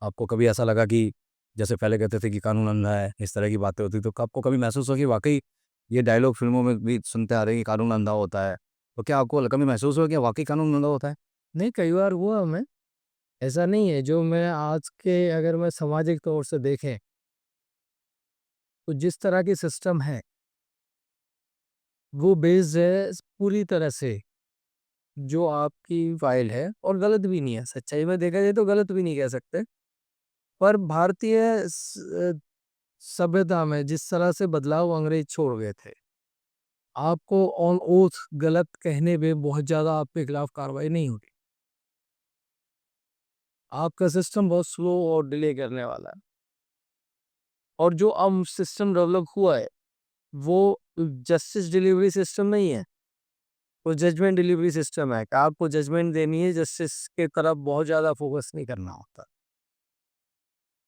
आपको कभी ऐसा लगा कि जैसे पहले कहते थे कि कानून अंधा है, इस तरह की बातें होती, तो आपको कभी महसूस हुआ कि वाक़ई ये डायलॉग फ़िल्मों में भी सुनते आ रहे हैं कि कानून अंधा होता है, तो क्या आपको कभी महसूस हुआ कि वाक़ई कानून अंधा होता है? नहीं, कई बार हुआ हमें, ऐसा नहीं है। जो मैं आज के अगर मैं सामाजिक तौर से देखें, तो जिस तरह की सिस्टम है, वो बेस्ड है पूरी तरह से जो आपकी फ़ाइल है और गलत भी नहीं है। सच्चाई में देखा जाए तो गलत भी नहीं कह सकते। पर भारतीय सभ्यता में जिस तरह से बदलाव अंग्रेज छोड़ गए थे, आपको ऑन ओथ गलत कहने पे बहुत ज़्यादा आपके खिलाफ कार्रवाई नहीं होगी। आपका सिस्टम बहुत स्लो और डिले करने वाला है। और जो अब सिस्टम डेवलप हुआ है, वो जस्टिस डिलीवरी सिस्टम नहीं है, वो जजमेंट डिलीवरी सिस्टम है कि आपको जजमेंट देनी है, जस्टिस के तरफ बहुत ज़्यादा फोकस नहीं करना होता।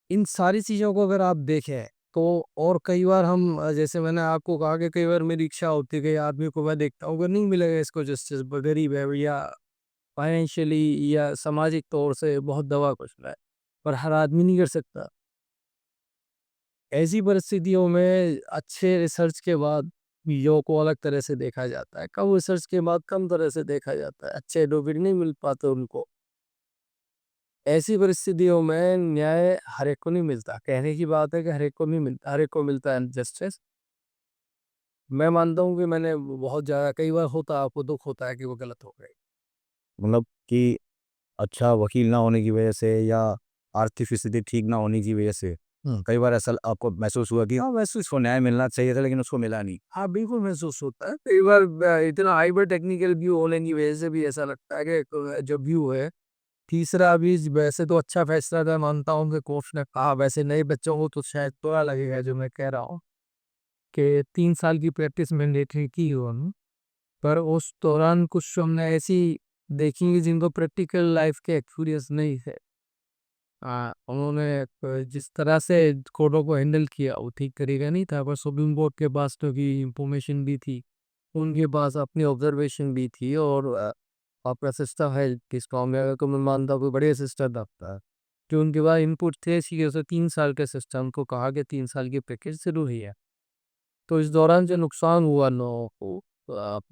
इन सारी चीज़ों को अगर आप देखें, तो और कई बार हम जैसे मैंने आपको कहा कि कई बार मेरी इच्छा होती है कि आदमी को मैं देखता हूँ, अगर नहीं मिलेगा इसको जस्टिस, गरीब है या फाइनेंशियली या सामाजिक तौर से बहुत दबा कुचला है, पर हर आदमी नहीं कर सकता। ऐसी परिस्थितियों में अच्छे रिसर्च के बाद लॉ को अलग तरह से देखा जाता है, कम रिसर्च के बाद कम तरह से देखा जाता है, अच्छे एडवोकेट नहीं मिल पाते उनको। ऐसी परिस्थितियों में न्याय हर एक को नहीं मिलता। कहने की बात है कि हर एक को नहीं मिलता, हर एक को मिलता है जस्टिस। मैं मानता हूँ कि मैंने बहुत ज़्यादा कई बार होता, आपको दुःख होता है कि वो गलत हो गए। मतलब कि अच्छा वकील ना होने की वजह से या आर्थिक स्थिति ठीक ना होने की वजह से कई बार ऐसा आपको महसूस हुआ कि हाँ वैसे इसको न्याय मिलना चाहिए था लेकिन उसको मिला नहीं? हाँ, बिल्कुल महसूस होता है। कई बार इतना हाइपर टेक्निकल व्यू होने की वजह से भी ऐसा लगता है कि जो व्यू है, तीसरा भी वैसे तो अच्छा फैसला था, मानता हूँ कि कोर्ट ने कहा, वैसे नए बच्चों को तो शायद बुरा लगेगा जो मैं कह रहा हूँ, कि 3 साल की प्रैक्टिस मैंडेटरी की है उन्होंने। पर उस दौरान कुछ हमने ऐसी देखी जिनको प्रैक्टिकल लाइफ के एक्सपीरियंस नहीं है। उन्होंने जिस तरह से कोर्टों को हैंडल किया वो ठीक तरीका नहीं था, पर सुप्रीम कोर्ट के पास तो की इंफॉर्मेशन भी थी, उनके पास अपनी ऑब्जर्वेशन भी थी, और आपका सिस्टम है किसका मैं तो मैं मानता हूँ कि बड़े सिस्टम था कि उनके पास इनपुट थे, इसी वजह से 3 साल के सिस्टम को कहा कि 3 साल की पैकेज शुरू हुई है। तो इस दौरान जो नुकसान हुआ लोगों को,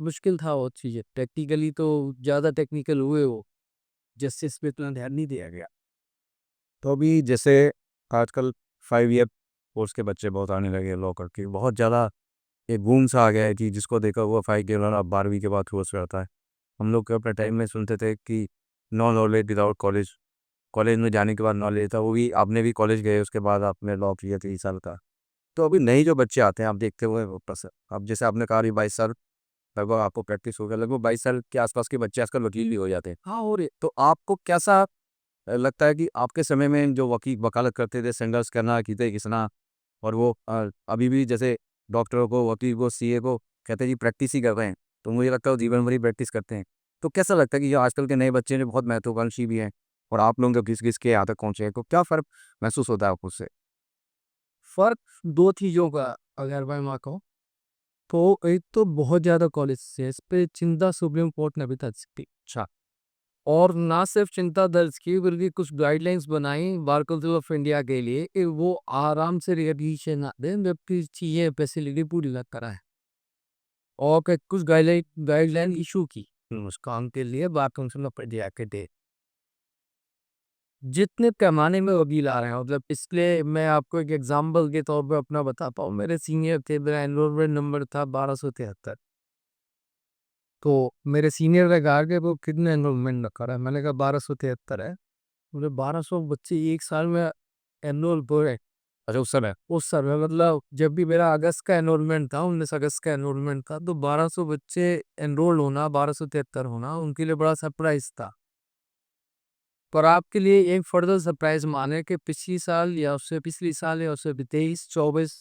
मुश्किल था वो चीज़ें, टेक्निकली तो ज़्यादा टेक्निकल हुए वो, जस्टिस पे इतना ध्यान नहीं दिया गया। तो अभी जैसे आजकल 5 ईयर कोर्स के बच्चे बहुत आने लगे लॉ करके, बहुत ज़्यादा एक बूम सा आ गया है कि जिसको देखा हुआ 5 ईयर वाला 12वीं के बाद कोर्स करता है। हम लोग अपने टाइम में सुनते थे कि no knowledge without college, college में जाने के बाद नॉलेज था, वो भी आपने भी कॉलेज गए उसके बाद आपने लॉ किया 3 साल का। तो अभी नए जो बच्चे आते हैं आप देखते हुए वापस अब जैसे आपने कहा 22 साल लगभग आपको प्रैक्टिस हो गया, लगभग 22 साल के आसपास के बच्चे आजकल वकील भी हो जाते हैं। हाँ, और तो आपको कैसा लगता है कि आपके समय में जो वकालत करते थे, संघर्ष करना, खींचे खींचना, और वो अभी भी जैसे डॉक्टरों को, वकील को, सीए को कहते हैं जी प्रैक्टिस ही कर रहे हैं, तो मुझे लगता है वो जीवन भर ही प्रैक्टिस करते हैं। तो कैसा लगता है कि जो आजकल के नए बच्चे जो बहुत महत्वाकांक्षी भी हैं और आप लोग जो घिस-घिस के यहाँ तक पहुँचे हैं, तो क्या फ़र्क महसूस होता है आपको उससे? फ़र्क 2 चीज़ों का अगर मैं कहूँ, तो एक तो बहुत ज़्यादा कॉलेज से इस पे चिंता सुप्रीम कोर्ट ने अभी तक की। अच्छा। और ना सिर्फ चिंता दर्ज की बल्कि कुछ गाइडलाइंस बनाई बार काउंसिल ऑफ इंडिया के लिए कि वो आराम से रिकग्निशन ना दें जबकि चीज़ें फैसिलिटी पूरी ना कराएं, और कुछ गाइडलाइन इशू की उस काम के लिए बार काउंसिल ऑफ इंडिया के दे जितने पैमाने में वकील आ रहे हैं, मतलब पिछले मैं आपको एक एग्जांपल के तौर पे अपना बताता हूँ। मेरे सीनियर थे, मेरा एनरोलमेंट नंबर था 1273। तो मेरे सीनियर ने कहा कि वो कितने एनरोलमेंट रखा है, मैंने कहा 1273 है। बोले 1200 बच्चे एक साल में एनरोल हुए अच्छा उस समय? उस समय, मतलब जब भी मेरा अगस्त का एनरोलमेंट था, 19 अगस्त का एनरोलमेंट था, तो 1200 बच्चे एनरोल होना, 1273 होना उनके लिए बड़ा सरप्राइज था। पर आपके लिए एक फर्दर सरप्राइज माने कि पिछली साल या उससे पिछली साल या उससे 23-24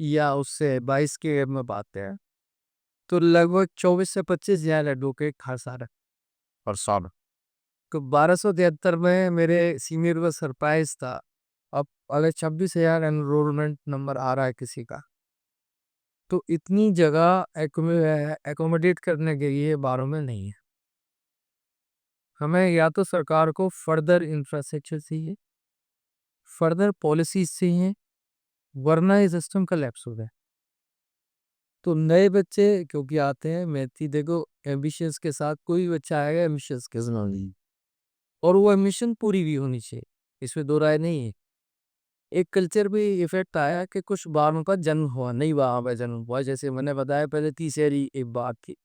या उससे 22 के में बात है, तो लगभग 24 से 25 हजार एडवोकेट हर साल। और साल? तो 1273 में मेरे सीनियर का सरप्राइज था। अब अगर 26,000 एनरोलमेंट नंबर आ रहा है किसी का, तो इतनी जगह एकोमोडेट करने के लिए बारों में नहीं है। हमें या तो सरकार को फर्दर इंफ्रास्ट्रक्चर चाहिए, फर्दर पॉलिसीज चाहिए, वरना ये सिस्टम कलेप्स हो जाए। तो नए बच्चे क्योंकि आते हैं, मैं थी देखो, एम्बिशंस के साथ कोई भी बच्चा आएगा एम्बिशंस के साथ, और वो एम्बिशन पूरी भी होनी चाहिए, इसमें दो राय नहीं है। एक कल्चर भी इफेक्ट आया कि कुछ बारों का जन्म हुआ, नई बारों का जन्म हुआ, जैसे मैंने बताया पहले तीसरी एक बात थी।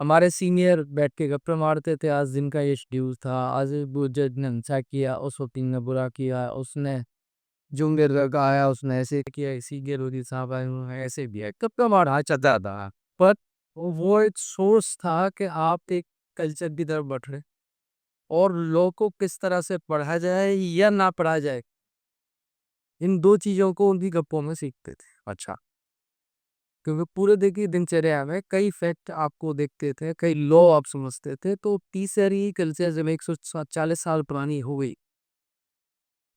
हमारे सीनियर बैठ के गप्पे मारते थे, आज दिन का ये शेड्यूल था, आज वो जज ने अच्छा किया, उस वकील ने बुरा किया, उसने जो मेरे लड़का आया उसने ऐसे किया, इसी के रोजी साहब आए उन्होंने ऐसे भी है, गप्पे मारा चलता था। पर वो एक सोर्स था कि आप एक कल्चर की तरफ बढ़ रहे, और लोगों को किस तरह से पढ़ा जाए या ना पढ़ा जाए, इन दो चीज़ों को उनकी गप्पों में सीखते थे। अच्छा। क्योंकि पूरे देखिए दिनचर्या में कई फैक्ट आपको देखते थे, कई लॉ आप समझते थे, तो तीसरी कल्चर जब 140 साल पुरानी हो गई,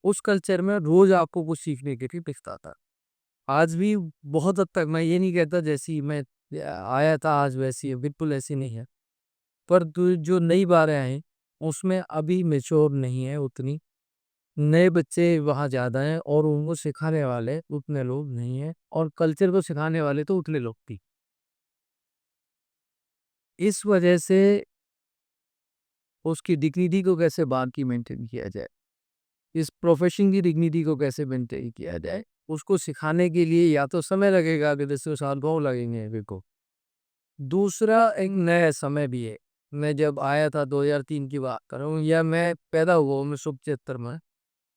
उस कल्चर में रोज आपको कुछ सीखने के लिए दिखता था। आज भी बहुत हद तक मैं ये नहीं कहता जैसी मैं आया था आज वैसी है, बिल्कुल ऐसी नहीं है। पर जो नई बारें हैं उसमें अभी मेच्योर नहीं है उतनी, नए बच्चे वहाँ ज़्यादा हैं और उनको सिखाने वाले उतने लोग नहीं हैं, और कल्चर को सिखाने वाले तो उतने लोग थी। इस वजह से उसकी डिग्निटी को कैसे बाकी मेंटेन किया जाए, इस प्रोफेशन की डिग्निटी को कैसे मेंटेन किया जाए, उसको सिखाने के लिए या तो समय लगेगा कि 10 साल 2 लगेंगे मेरे को। दूसरा एक नया समय भी है, मैं जब आया था 2003 की बात कर रहा हूँ, या मैं पैदा हुआ 1975 में,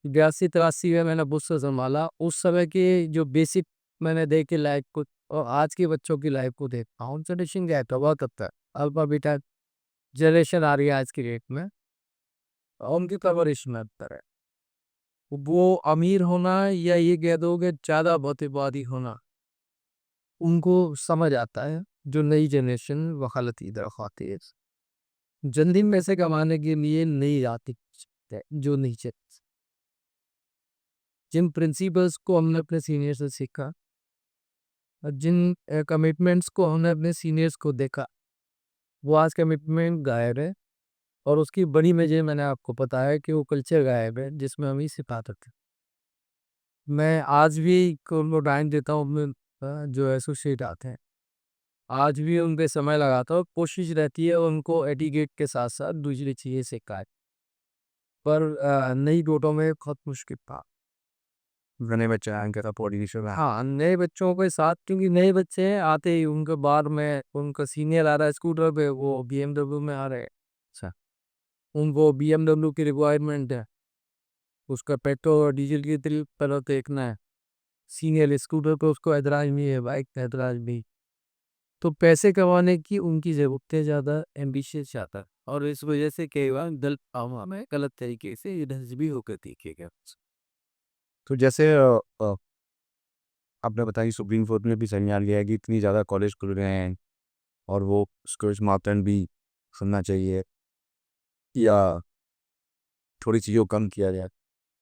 82-83 में मैंने बुश से संभाला। उस समय की जो बेसिक मैंने देखी लाइफ को और आज के बच्चों की लाइफ को देखता हूँ, जनरेशन गैप है बहुत हद तक। अल्फा बीटा जनरेशन आ रही है आज की डेट में, और उनकी परवरिश में अंतर है। वो अमीर होना या ये कह दो कि ज़्यादा भौतिकवादी होना, उनको समझ आता है। जो नई जनरेशन वकालती तरफ आती है, जल्दी में पैसे कमाने के लिए नहीं आती है, जो नीचे जिन प्रिंसिपल्स को हमने अपने सीनियर से सीखा और जिन कमिटमेंट्स को हमने अपने सीनियर्स को देखा, वो आज कमिटमेंट गायब है। और उसकी बड़ी वजह मैंने आपको बताया कि वो कल्चर गायब है जिसमें हम ही सिखाते थे। मैं आज भी उनको टाइम देता हूँ अपने जो एसोसिएट आते हैं, आज भी उन पे समय लगाता हूँ। कोशिश रहती है उनको एटिकेट के साथ साथ दूसरी चीज़ें सिखाए, पर नई डोटों में बहुत मुश्किल था। नए बच्चे आएंगे तो पॉडी इशू है। हाँ, नए बच्चों के साथ, क्योंकि नए बच्चे हैं आते ही उनके बाद में उनका सीनियर आ रहा है स्कूटर पे, वो BMW में आ रहे हैं। अच्छा, उनको BMW की रिक्वायरमेंट है, उसका पेट्रोल और डीजल की बिल पहले देखना है। सीनियर स्कूटर पे उसको ऐतराज नहीं है, बाइक पे ऐतराज नहीं। तो पैसे कमाने की उनकी ज़रूरतें ज़्यादा, एम्बिशियस ज़्यादा, और इस वजह से कई बार गलत आवा में गलत तरीके से इधर भी होकर देखेगा। तो जैसे आपने बताया कि सुप्रीम कोर्ट ने भी संज्ञान लिया है कि इतनी ज़्यादा कॉलेज खुल रहे हैं और वो स्कूल मापदंड भी सुनना चाहिए या थोड़ी चीज़ों को कम किया जाए,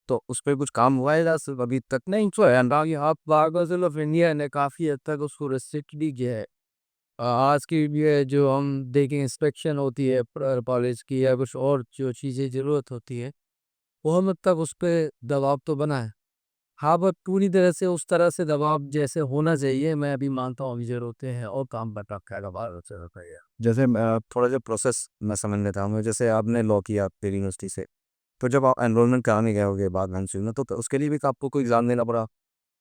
तो उस पर कुछ काम हुआ है या सिर्फ अभी तक? नहीं तो है ना, ये आप बार काउंसिल ऑफ इंडिया ने काफ़ी हद तक उसको रेस्ट्रिक्ट भी किया है। आज की ये जो हम देखें इंस्पेक्शन होती है कॉलेज की, या कुछ और जो चीज़ें ज़रूरत होती है, वो हम हद तक उस पर दबाव तो बना है। हाँ, पर पूरी तरह से उस तरह से दबाव जैसे होना चाहिए, मैं अभी मानता हूँ अभी ज़रूरतें हैं और काम कर रखा है दबाव से होता है। जैसे थोड़ा सा प्रोसेस मैं समझ लेता हूँ। जैसे आपने लॉ किया दिल्ली यूनिवर्सिटी से, तो जब आप एनरोलमेंट कराने गए होगे बाद में में, तो उसके लिए भी आपको कोई एग्ज़ाम देना पड़ा?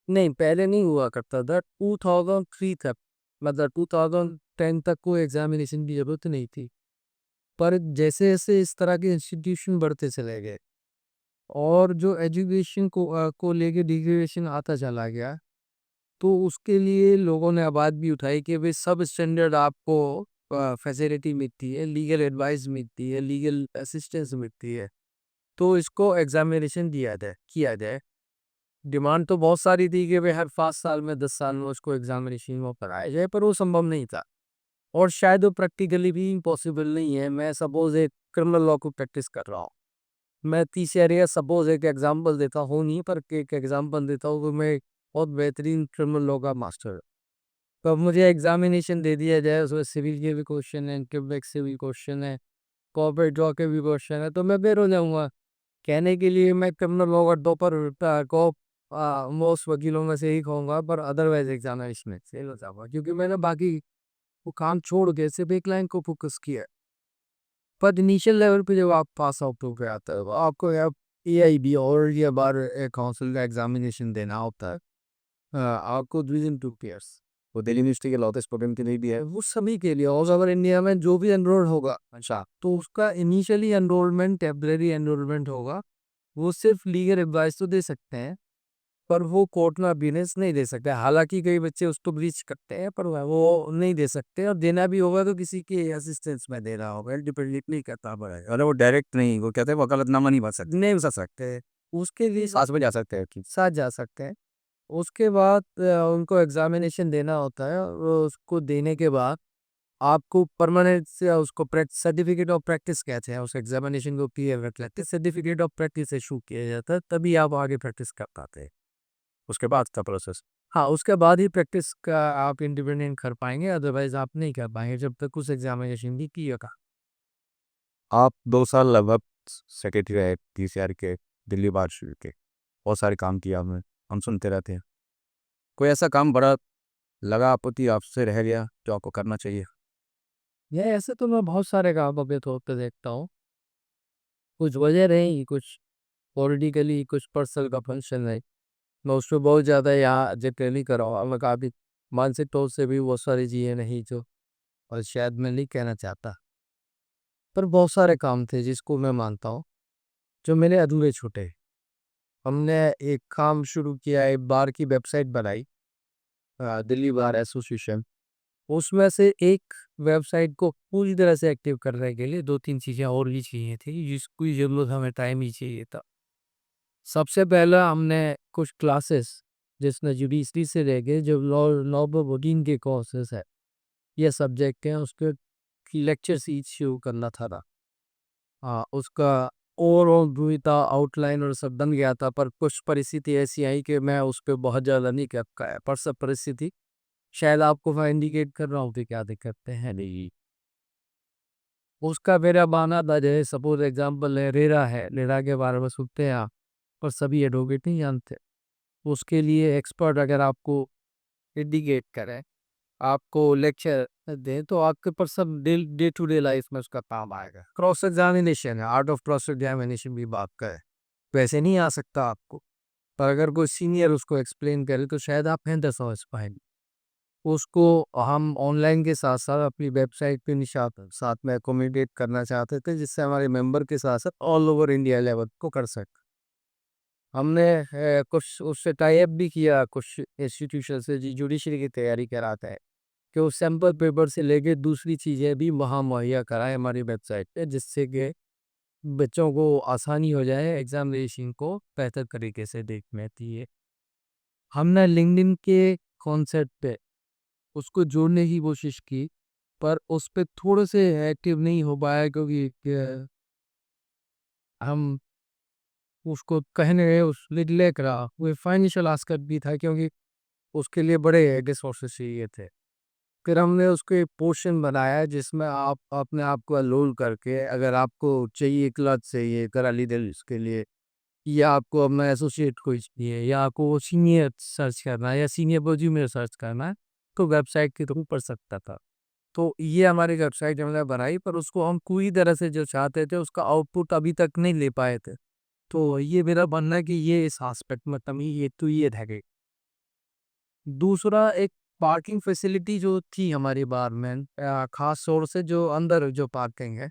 नहीं, पहले नहीं हुआ करता था, 2003 तक, मतलब 2010 तक कोई एग्जामिनेशन की ज़रूरत नहीं थी। पर जैसे-जैसे इस तरह के इंस्टीट्यूशन बढ़ते चले गए और जो एजुकेशन को लेके डिग्रेडेशन आता चला गया, तो उसके लिए लोगों ने आवाज़ भी उठाई कि भई सब स्टैंडर्ड आपको फैसिलिटी मिलती है, लीगल एडवाइस मिलती है, लीगल असिस्टेंस मिलती है, तो इसको एग्जामिनेशन दिया जाए किया जाए। डिमांड तो बहुत सारी थी कि भई हर 5 साल में 10 साल में उसको एग्जामिनेशन वो कराया जाए, पर वो संभव नहीं था और शायद वो प्रैक्टिकली भी पॉसिबल नहीं है। मैं सपोज़ एक क्रिमिनल लॉ को प्रैक्टिस कर रहा हूँ। मैं 30 एरिया सपोज़ एक एग्ज़ाम्पल देता हूँ, नहीं पर एक एग्ज़ाम्पल देता हूँ कि मैं एक बहुत बेहतरीन क्रिमिनल लॉ का मास्टर हूँ। तो अब मुझे एग्ज़ामिनेशन दे दिया जाए, उसमें सिविल के भी क्वेश्चन हैं, इनकम टैक्स के भी क्वेश्चन हैं, कॉर्पोरेट लॉ के भी क्वेश्चन हैं, तो मैं बेर हो जाऊँगा। कहने के लिए मैं क्रिमिनल लॉ का टॉपर को मोस्ट वकीलों में से ही कहूँगा, पर अदरवाइज़ एग्ज़ामिनेशन में फेल हो जाऊँगा, क्योंकि मैंने बाकी वो काम छोड़ के सिर्फ़ एक लाइन को फ़ोकस किया है। पर इनिशियल लेवल पे जब आप पास आउट होके आते हो, आपको अब एआईबी और ये बार काउंसिल का एग्ज़ामिनेशन देना होता है। आपको विद इन 2 ईयर्स। वो दिल्ली यूनिवर्सिटी के लॉ के स्टूडेंट के लिए भी है? वो सभी के लिए, ऑल ओवर इंडिया में जो भी एनरोल होगा, अच्छा। तो उसका इनिशियली एनरोलमेंट टेम्परेरी एनरोलमेंट होगा। वो सिर्फ़ लीगल एडवाइस तो दे सकते हैं, पर वो कोर्ट में अपीयरेंस नहीं दे सकते। हालाँकि कई बच्चे उसको ब्रीच करते हैं, पर वो नहीं दे सकते, और देना भी होगा तो किसी के असिस्टेंस में देना होगा, इंडिपेंडेंटली करना पड़ेगा। अरे वो डायरेक्ट नहीं, वो कहते हैं वकालतनामा नहीं भर सकते। नहीं बता सकते। उसके लिए साथ में जा सकते हैं कि साथ जा सकते हैं। उसके बाद उनको एग्ज़ामिनेशन देना होता है, और उसको देने के बाद आपको परमानेंट से उसको सर्टिफिकेट ऑफ प्रैक्टिस कहते हैं, उस एग्ज़ामिनेशन को क्लियर रख लेते हैं, सर्टिफिकेट ऑफ प्रैक्टिस इशू किया जाता है, तभी आप आगे प्रैक्टिस कर पाते हैं। उसके बाद का प्रोसेस। हाँ, उसके बाद ही प्रैक्टिस का आप इंडिपेंडेंट कर पाएँगे, अदरवाइज़ आप नहीं कर पाएँगे जब तक उस एग्ज़ामिनेशन की क्लियर का। आप 2 साल लगभग सेक्रेटरी रहे पीसीआर के, दिल्ली बार यूनिवर्सिटी के। बहुत सारे काम किया आपने, हम सुनते रहते हैं। कोई ऐसा काम बड़ा लगा आपत्ति आपसे रह गया जो आपको करना चाहिए? ये ऐसे तो मैं बहुत सारे काम अपने तौर पे देखता हूँ। कुछ वजह रही, कुछ पॉलिटिकली, कुछ पर्सनल का फंक्शन है। मैं उसमें बहुत ज़्यादा यहाँ जिक्र नहीं कर रहा हूँ। मैं काफ़ी मानसिक तौर से भी बहुत सारी चीज़ें नहीं जो, और शायद मैं नहीं कहना चाहता। पर बहुत सारे काम थे जिसको मैं मानता हूँ जो मेरे अधूरे छूटे। हमने एक काम शुरू किया, एक बार की वेबसाइट बनाई, दिल्ली बार एसोसिएशन। उसमें से एक वेबसाइट को पूरी तरह से एक्टिव करने के लिए 2-3 चीज़ें और भी चाहिए थी, जिसकी ज़रूरत हमें टाइम ही चाहिए था। सबसे पहला हमने कुछ क्लासेस जिसमें जुडिशरी से लेके जो लॉ वोटिंग के कोर्सेस है, ये सब्जेक्ट हैं, उसके लेक्चर सीरीज शुरू करना था। हाँ, उसका ओवरऑल पूरी था, आउटलाइन और सब बन गया था, पर कुछ परिस्थिति ऐसी आई कि मैं उस पे बहुत ज़्यादा नहीं कर पाया। पर सब परिस्थिति शायद आपको मैं इंडिकेट कर रहा हूँ कि क्या दिक्कतें हैं नहीं। उसका मेरा मानना था, जैसे सपोज एग्जांपल है, रेरा के बारे में सुनते हैं आप, पर सभी एडवोकेट नहीं जानते। उसके लिए एक्सपर्ट अगर आपको इंडिकेट करें, आपको लेक्चर दें, तो आपके पर सब डे टू डे लाइफ में उसका काम आएगा। क्रॉस एग्जामिनेशन है, आर्ट ऑफ क्रॉस एग्जामिनेशन भी बात का है, वैसे नहीं आ सकता आपको। पर अगर कोई सीनियर उसको एक्सप्लेन करे तो शायद आप हैं समझ पाएंगे। उसको हम ऑनलाइन के साथ साथ अपनी वेबसाइट पे निशात साथ में अकोमोडेट करना चाहते थे, जिससे हमारे मेंबर के साथ साथ ऑल ओवर इंडिया लेवल को कर सके। हमने कुछ उससे टाई अप भी किया, कुछ इंस्टीट्यूशन से जी जुडिशरी की तैयारी कराता है, कि वो सैम्पल पेपर से लेके दूसरी चीज़ें भी वहाँ मुहैया कराएँ हमारी वेबसाइट पे, जिससे कि बच्चों को आसानी हो जाए एग्ज़ामिनेशन को बेहतर तरीके से देखने के लिए। हमने लिंक्डइन के कॉन्सेप्ट पे उसको जोड़ने की कोशिश की, पर उस पे थोड़े से एक्टिव नहीं हो पाया, क्योंकि हम उसको कहने गए, उस लेक रहा, वो फाइनेंशियल आस्पेक्ट भी था, क्योंकि उसके लिए बड़े रिसोर्सेस चाहिए थे। फिर हमने उसको एक पोर्शन बनाया जिसमें आप अपने आप को एनरोल करके, अगर आपको चाहिए क्लर्क चाहिए कराली दिल्स के लिए, या आपको अपना एसोसिएट कोई चाहिए, या आपको सीनियर सर्च करना है या सीनियर जूनियर सर्च करना है, तो वेबसाइट के थ्रू पढ़ सकता था। तो ये हमारी वेबसाइट हमने बनाई, पर उसको हम पूरी तरह से जो चाहते थे उसका आउटपुट अभी तक नहीं ले पाए थे। तो ये मेरा मानना है कि ये इस एस्पेक्ट में कमी, ये तो ये रह गई। दूसरा, एक पार्किंग फैसिलिटी जो थी हमारी बार में, खास तौर से जो अंदर जो पार्किंग है,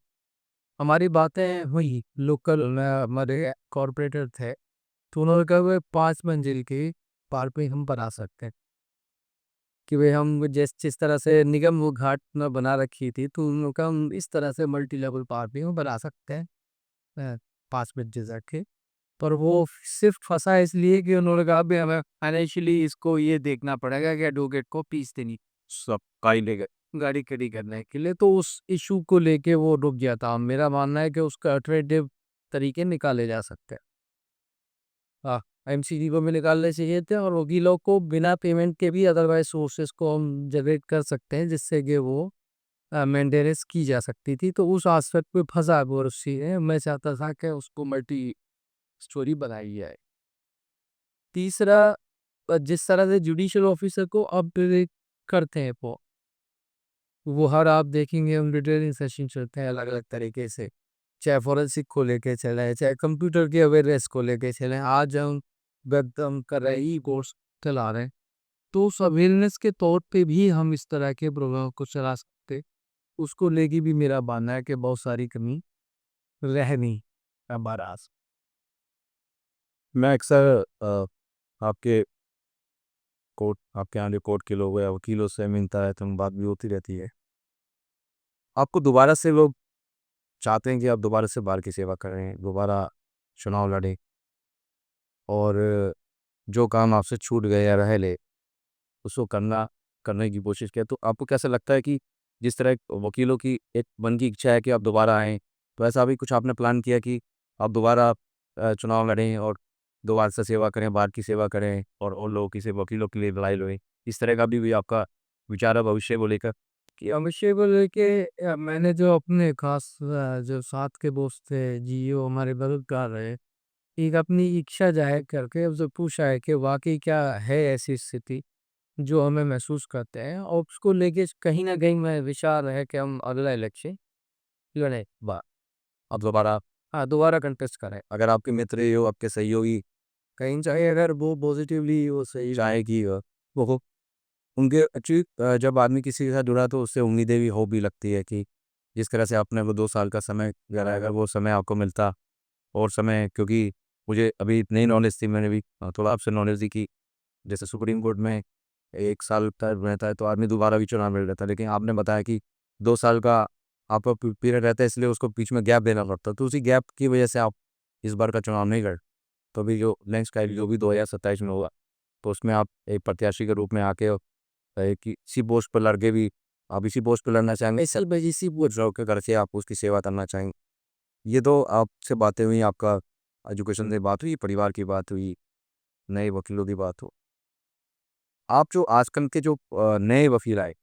हमारी बातें हुई लोकल हमारे कॉरपोरेटर थे, तो उन्होंने कहा भाई 5 मंजिल की पार्किंग हम बना सकते हैं, कि भाई हम जिस तरह से निगम वो घाट में बना रखी थी, तो उन लोग का हम इस तरह से मल्टी लेवल पार्किंग बना सकते हैं, अ, 5 मंजिल रखे। पर वो सिर्फ फंसा इसलिए कि उन्होंने कहा भी हमें फाइनेंशियली इसको ये देखना पड़ेगा कि एडवोकेट को फीस देनी सब का ही लेगा गाड़ी खड़ी करने के लिए, तो उस इशू को लेके वो रुक गया था। मेरा मानना है कि उसका अल्टरनेटिव तरीके निकाले जा सकते हैं। हाँ, एमसीडी को भी निकालने चाहिए थे, और वकीलों को बिना पेमेंट के भी अदरवाइज सोर्सेस को हम जनरेट कर सकते हैं, जिससे कि वो मेंटेनेंस की जा सकती थी। तो उस आस्पेक्ट पे फंसा वो रस्सी है, मैं चाहता था कि उसको मल्टी स्टोरी बनाई जाए। तीसरा, जिस तरह से जुडिशियल ऑफिसर को अपग्रेड करते हैं वो हर आप देखेंगे हम रिटेलिंग सेशन चलते हैं अलग अलग तरीके से, चाहे फॉरेंसिक को लेके चले, चाहे कंप्यूटर के अवेयरनेस को लेके चले, आज हम वेब हम कर रहे ही कोर्स चला रहे हैं। तो उस अवेयरनेस के तौर पे भी हम इस तरह के प्रोग्राम को चला सकते, उसको लेके भी मेरा मानना है कि बहुत सारी कमी रहनी हमारा। मैं अक्सर आपके आपके यहाँ जो कोर्ट के लोग हैं, वकीलों से मिलता है, तो बात भी होती रहती है। आपको दोबारा से लोग चाहते हैं कि आप दोबारा से बार की सेवा करें, दोबारा चुनाव लड़ें, और जो काम आपसे छूट गए या रह ले उसको करने की कोशिश किया। तो आपको कैसा लगता है कि जिस तरह वकीलों की एक मन की इच्छा है कि आप दोबारा आएँ, तो ऐसा भी कुछ आपने प्लान किया कि आप दोबारा चुनाव लड़ें और दोबारा से सेवा करें, बार की सेवा करें, और लोगों की से वकीलों के लिए लड़ाई लड़ें? इस तरह का भी आपका विचार है भविष्य को लेकर? कि अभिषेक को लेके मैंने जो अपने खास जो साथ के दोस्त थे जियो हमारे मददगार रहे, एक अपनी इच्छा जाहिर करके उससे पूछा है कि वाकई क्या है ऐसी स्थिति जो हमें महसूस करते हैं, और उसको लेके कहीं ना कहीं मैं विचार है कि हम अगला इलेक्शन लड़े बा आप दोबारा, हाँ, दोबारा कंटेस्ट करें। अगर आपके मित्र हो, आपके सहयोगी कहीं चाहे अगर वो पॉजिटिवली वो सही चाहे कि वो उनके एक्चुअली जब आदमी किसी के साथ जुड़ा तो उससे उम्मीदें भी हो भी लगती है कि जिस तरह से आपने वो 2 साल का समय दिया, अगर वो समय आपको मिलता और समय, क्योंकि मुझे अभी नई नॉलेज थी, मैंने भी थोड़ा आपसे नॉलेज दी कि जैसे सुप्रीम कोर्ट में 1 साल टर्म रहता है तो आदमी दोबारा भी चुनाव लड़ लेता है, लेकिन आपने बताया कि 2 साल का आपका पीरियड रहता है, इसलिए उसको बीच में गैप देना पड़ता है, तो उसी गैप की वजह से आप इस बार का चुनाव नहीं लड़। तो अभी जो नेक्स्ट टाइम जो भी 2027 में होगा, तो उसमें आप एक प्रत्याशी के रूप में आके किसी पोस्ट पर लड़के भी आप इसी पोस्ट पर लड़ना चाहेंगे, इस भाई इसी पोस्ट के करके आप उसकी सेवा करना चाहेंगे। ये तो आपसे बातें हुई, आपका एजुकेशन से बात हुई, परिवार की बात हुई, नए वकीलों की बात हो। आप जो आजकल के जो नए वकील आए,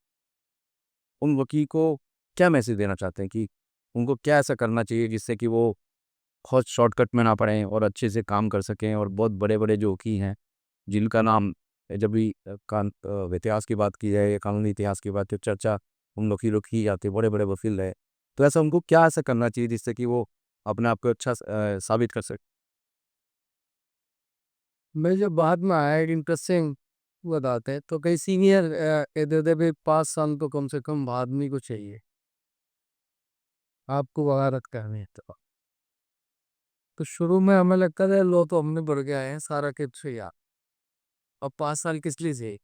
उन वकील को क्या मैसेज देना चाहते हैं कि उनको क्या ऐसा करना चाहिए जिससे कि वो बहुत शॉर्टकट में ना पड़ें और अच्छे से काम कर सकें, और बहुत बड़े-बड़े जो वकील हैं, जिनका नाम जब भी इतिहास की बात की जाए या कानूनी इतिहास की बात, तो चर्चा उन वकीलों की जाती है, बड़े-बड़े वकील रहे। तो ऐसा उनको क्या ऐसा करना चाहिए जिससे कि वो अपने आप को अच्छा साबित कर सकें? मैं जब बाद में आया एक इंटरेस्टिंग बताते हैं, तो कई सीनियर कहते थे भाई 5 साल तो कम से कम आदमी को चाहिए आपको वकालत करनी है। तो शुरू में हमें लगता था लो तो हमने बढ़ के आए हैं सारा किट से यार, अब 5 साल किस लिए चाहिए।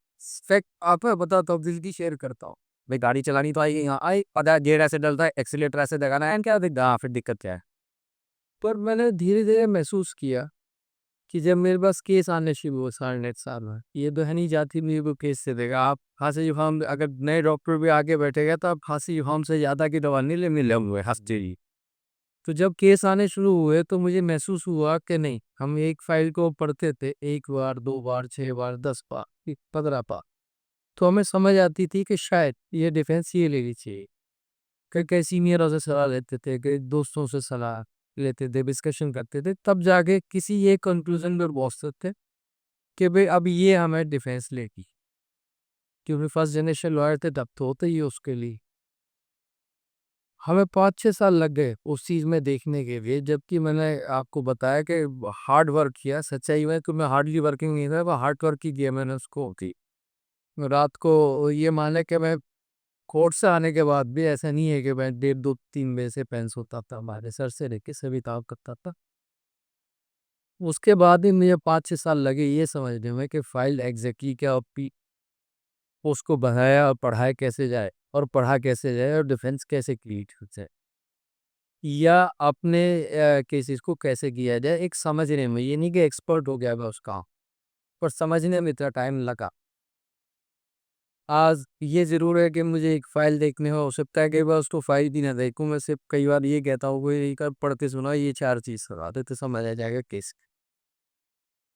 फैक्ट आप बताता हूँ, दिल की शेयर करता हूँ। भाई गाड़ी चलानी तो आई, यहाँ आई, पता है गेयर ऐसे डलता है, एक्सीलेटर ऐसे दबाना है, क्या दिखता है, फिर दिक्कत क्या है। पर मैंने धीरे धीरे महसूस किया कि जब मेरे पास केस आने शुरू हुए 8.5 साल में, ये तो है नहीं जाती मेरे को केस से देगा आप खांसी जुकाम, अगर नए डॉक्टर भी आगे बैठेगा तो आप खांसी जुकाम से ज़्यादा की दवा नहीं लेने लगोगे हंसते ही। तो जब केस आने शुरू हुए तो मुझे महसूस हुआ कि नहीं, हम एक फाइल को पढ़ते थे 1 बार 2 बार 6 बार 10 बार 15 बार, तो हमें समझ आती थी कि शायद ये डिफेंस ये लेनी चाहिए। कई कई सीनियरों से सलाह लेते थे, कई दोस्तों से सलाह लेते थे, डिस्कशन करते थे, तब जाके किसी एक कंक्लूजन पर पहुंचते थे कि भाई अब ये हमें डिफेंस लेगी, क्योंकि फर्स्ट जनरेशन लॉयर थे तब तो होते ही उसके लिए। हमें 5-6 साल लग गए उस चीज़ में देखने के लिए, जबकि मैंने आपको बताया कि हार्ड वर्क किया, सच्चाई में कि मैं हार्डली वर्किंग नहीं था, वो हार्ड वर्क ही किया मैंने उसको की। रात को ये माने कि मैं कोर्ट से आने के बाद भी ऐसा नहीं है कि मैं 1:30 2-3 बजे से पेन सोता था, हमारे सर से लेके सभी काम करता था। उसके बाद ही मुझे 5-6 साल लगे ये समझने में कि फाइल एग्जैक्टली क्या उसको बढ़ाया और पढ़ाया कैसे जाए, और पढ़ा कैसे जाए, और डिफेंस कैसे क्रिएट हो जाए, या अपने केसेस को कैसे किया जाए, एक समझने में। ये नहीं कि एक्सपर्ट हो गया मैं उस काम पर, समझने में इतना टाइम लगा। आज ये ज़रूर है कि मुझे एक फ़ाइल देखने हो सकता है कई बार उसको फ़ाइल भी ना देखूँ, मैं सिर्फ़ कई बार ये कहता हूँ कोई एक पढ़ के सुनाओ, ये 4 चीज़ सुना दे तो समझ आ जाएगा केस।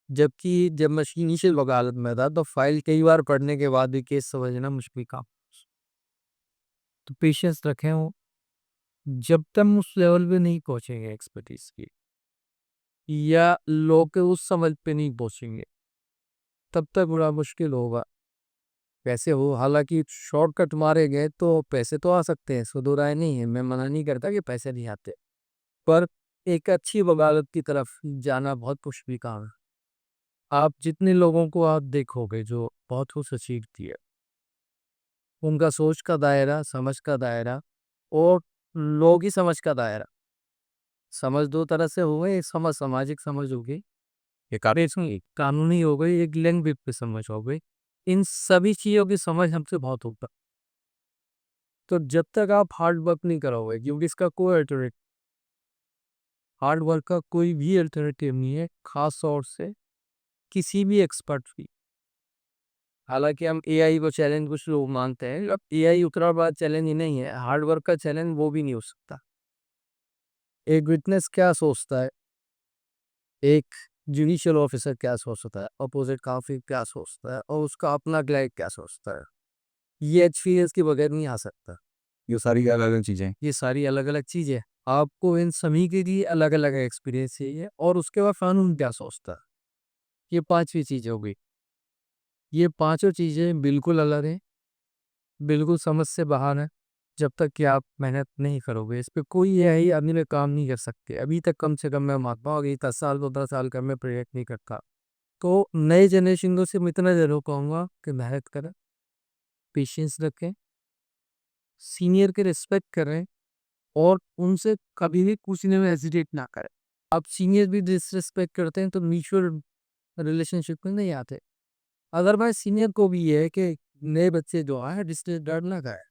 जबकि जब मैं इनिशियल वकालत में था तो फ़ाइल कई बार पढ़ने के बाद भी केस समझना मुश्किल काम। तो पेशेंस रखें वो, जब तक हम उस लेवल पे नहीं पहुँचेंगे एक्सपर्टीज़ की, या लोग के उस समझ पे नहीं पहुँचेंगे, तब तक बड़ा मुश्किल होगा। पैसे हो, हालाँकि शॉर्टकट मारे गए तो पैसे तो आ सकते हैं, सो दो राय नहीं है, मैं मना नहीं करता कि पैसे नहीं आते। पर एक अच्छी वकालत की तरफ जाना बहुत मुश्किल काम है। आप जितने लोगों को आप देखोगे जो बहुत कुछ अचीव किया, उनका सोच का दायरा, समझ का दायरा, और लोग ही समझ का दायरा। समझ 2 तरह से हो गई, एक समझ सामाजिक समझ हो गई, एक कानूनी हो गई, एक लैंग्वेज पे समझ हो गई। इन सभी चीज़ों की समझ हमसे बहुत ऊपर। तो जब तक आप हार्ड वर्क नहीं करोगे, क्योंकि इसका कोई अल्टरनेट, हार्ड वर्क का कोई भी अल्टरनेटिव नहीं है, खास तौर से किसी भी एक्सपर्ट की। हालांकि हम एआई को चैलेंज कुछ लोग मानते हैं, अब एआई उतना बड़ा चैलेंज ही नहीं है, हार्ड वर्क का चैलेंज वो भी नहीं हो सकता। एक विटनेस क्या सोचता है, एक जुडिशियल ऑफिसर क्या सोचता है, अपोजिट काफी क्या सोचता है, और उसका अपना क्लाइंट क्या सोचता है, ये एक्सपीरियंस के बगैर नहीं आ सकता। ये सारी अलग-अलग चीज़ें। ये सारी अलग-अलग चीज़ें, आपको इन सभी के लिए अलग-अलग एक्सपीरियंस चाहिए, और उसके बाद कानून क्या सोचता है, ये 5वीं चीज़ हो गई। ये पाँचों चीज़ें बिल्कुल अलग हैं, बिल्कुल समझ से बाहर हैं। जब तक कि आप मेहनत नहीं करोगे, इस पे कोई एआई आदमी में काम नहीं कर सकते। अभी तक कम से कम मैं मानता हूँ, अभी 10 साल 15 साल का मैं प्रयत्न नहीं करता। तो नए जनरेशन को सिर्फ इतना ज़रूर कहूँगा कि मेहनत करें, पेशेंस रखें, सीनियर की रिस्पेक्ट करें, और उनसे कभी भी पूछने में हेजिटेट ना करें। आप सीनियर भी डिसरिस्पेक्ट करते हैं तो म्यूचुअल रिलेशनशिप में नहीं आते। अदरवाइज सीनियर को भी ये है कि नए बच्चे जो आए जिससे डर ना खाए,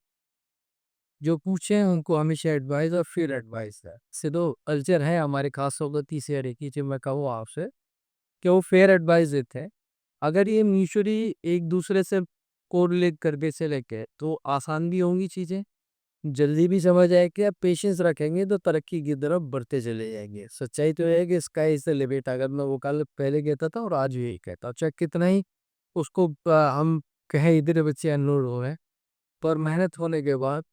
जो पूछे उनको हमेशा एडवाइस और फिर एडवाइस है। से तो कल्चर है हमारे, खास तौर पर तीसरे की जो मैं कहूँ आपसे कि वो फेयर एडवाइस देते हैं। अगर ये म्यूचुअली एक दूसरे से कोरिलेट करके से लेके तो आसान भी होंगी चीज़ें, जल्दी भी समझ आएगी। आप पेशेंस रखेंगे तो तरक्की की तरफ बढ़ते चले जाएंगे। सच्चाई तो है कि स्काई इज द लिमिट, अगर मैं वो कल पहले कहता था और आज भी यही कहता हूँ। चाहे कितना ही उसको हम कहें इधर बच्चे अनलोड हो रहे हैं, पर मेहनत होने के बाद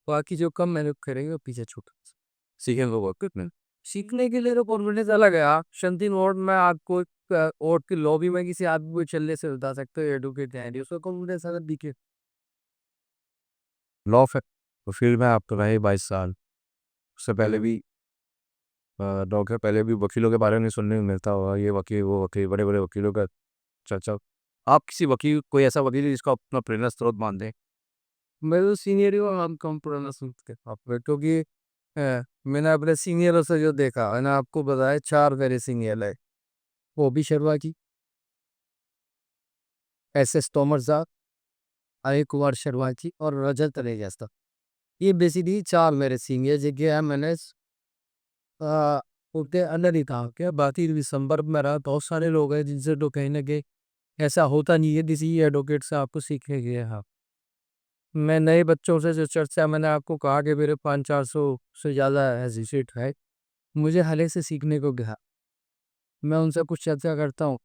बाकी जो कम मेहनत करेंगे वो पीछे छूट सीखेंगे वो कितने। सीखने के लिए तो कॉन्फिडेंस अलग है। आप शांति मोड में आपको कोर्ट की लॉबी में किसी आदमी को चलने से बता सकते हो एडवोकेट है, उसका कॉन्फिडेंस अगर दिखे। लॉ तो फील्ड में आप तो रहे 22 साल, उससे पहले भी डॉक्टर, पहले भी वकीलों के बारे में सुनने में मिलता होगा, ये वकील वो वकील, बड़े बड़े वकीलों का चर्चा। आप किसी वकील, कोई ऐसा वकील है जिसको अपना प्रेरणा स्रोत मानते हैं? मैं तो सीनियर ही हूँ, हम कम पुराना सुनते हैं आप पे, क्योंकि मैंने अपने सीनियरों से जो देखा मैंने आपको बताया, 4 मेरे सीनियर है। वो भी शर्मा की, एस तोमर साहब, अनिल कुमार शर्मा जी और रजत रेजस्ता। ये बेसिकली 4 मेरे सीनियर जगह मैंने उनके अंदर ही था। क्या बाकी दिसंबर में रहा, बहुत सारे लोग हैं जिनसे तो कहीं ना कहीं ऐसा होता नहीं है किसी एडवोकेट से आपको सीखने के लिए। हाँ, मैं नए बच्चों से जो चर्चा, मैंने आपको कहा कि मेरे 500-400 से ज़्यादा एसोसिएट है, मुझे हाल ही से सीखने को कहा। मैं उनसे कुछ चर्चा करता हूँ,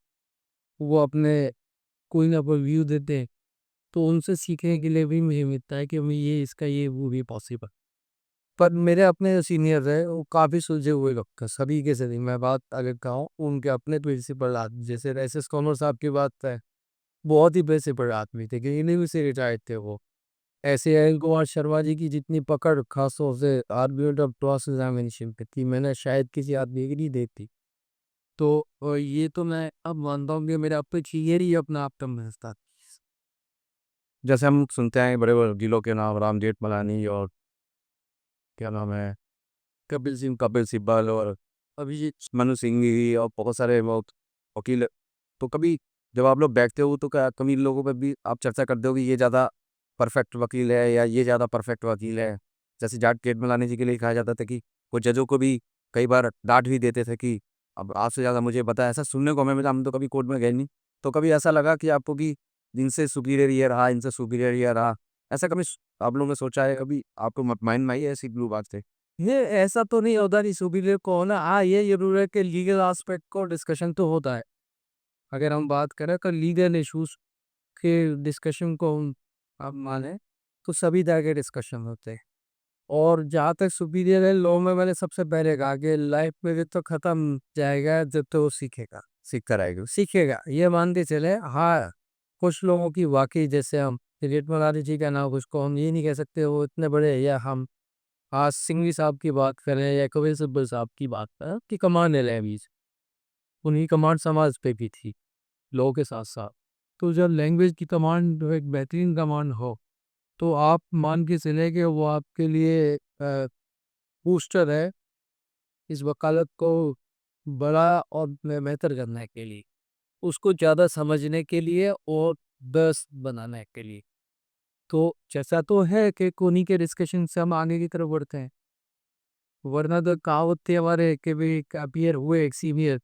वो अपने कोई ना कोई व्यू देते हैं, तो उनसे सीखने के लिए भी मुझे मिलता है कि मैं ये इसका ये वो भी पॉसिबल। पर मेरे अपने जो सीनियर है वो काफ़ी सुलझे हुए लोग थे, सभी के सभी। मैं बात अगर कहूँ उनके अपने प्रिंसिपल आदमी, जैसे एस कॉमर साहब की बात है, बहुत ही प्रिंसिपल आदमी थे कि इन्हीं से रिटायर्ड थे वो। ऐसे अनिल कुमार शर्मा जी की जितनी पकड़ खास तौर से आर्ग्यूमेंट ऑफ क्रॉस एग्जामिनेशन पे थी, मैंने शायद किसी आदमी की नहीं देखी। तो ये तो मैं अब मानता हूँ कि मेरे अपने सीनियर ही अपना आप समझता। जैसे हम सुनते हैं बड़े बड़े वकीलों के नाम, राम जेठमलानी और क्या नाम है, कपिल सिब्बल और अभिजीत। मनु सिंघवी और बहुत सारे वकील। तो कभी जब आप लोग बैठते हो तो क्या कभी लोगों पे भी आप चर्चा करते हो कि ये ज़्यादा परफेक्ट वकील है या ये ज़्यादा परफेक्ट वकील है? जैसे जाट जेठमलानी जी के लिए कहा जाता था कि वो जजों को भी कई बार डांट भी देते थे कि अब आपसे ज़्यादा मुझे पता है। ऐसा सुनने को हमें मिला, हम तो कभी कोर्ट में गए नहीं। तो कभी ऐसा लगा कि आपको कि इनसे सुपीरियर ये रहा, इनसे सुपीरियर ये रहा, ऐसा कभी आप लोगों ने सोचा है? कभी आपको माइंड में आई है ऐसी ब्लू बात थे? ये ऐसा तो नहीं होता नहीं सुपीरियर को होना। हाँ, ये जरूर है कि लीगल एस्पेक्ट को डिस्कशन तो होता है। अगर हम बात करें तो लीगल इश्यूज के डिस्कशन को हम आप माने तो सभी तरह के डिस्कशन होते हैं। और जहाँ तक सुपीरियर है लॉ में, मैंने सबसे पहले कहा कि लाइफ में भी तो खत्म जाएगा जब तो वो सीखेगा, सीखता रहेगा। सीखेगा ये मानते चले। हाँ, कुछ लोगों की वाकई, जैसे हम किरीट मनाली जी का नाम, उसको हम ये नहीं कह सकते वो इतने बड़े हैं, या हम आज सिंघवी साहब की बात करें या कपिल सिब्बल साहब की बात करें कि कमान है बीच, उनकी कमांड समाज पे भी थी लॉ के साथ साथ। तो जब लैंग्वेज की कमांड एक बेहतरीन कमांड हो तो आप मान के चले कि वो आपके लिए बूस्टर है इस वकालत को बड़ा और बेहतर करने के लिए, उसको ज़्यादा समझने के लिए और दस्त बनाने के लिए। तो जैसा तो है कि उन्हीं के डिस्कशन से हम आगे की तरफ बढ़ते हैं, वरना तो कहावत थी हमारे कि भाई अपियर हुए एक सीनियर,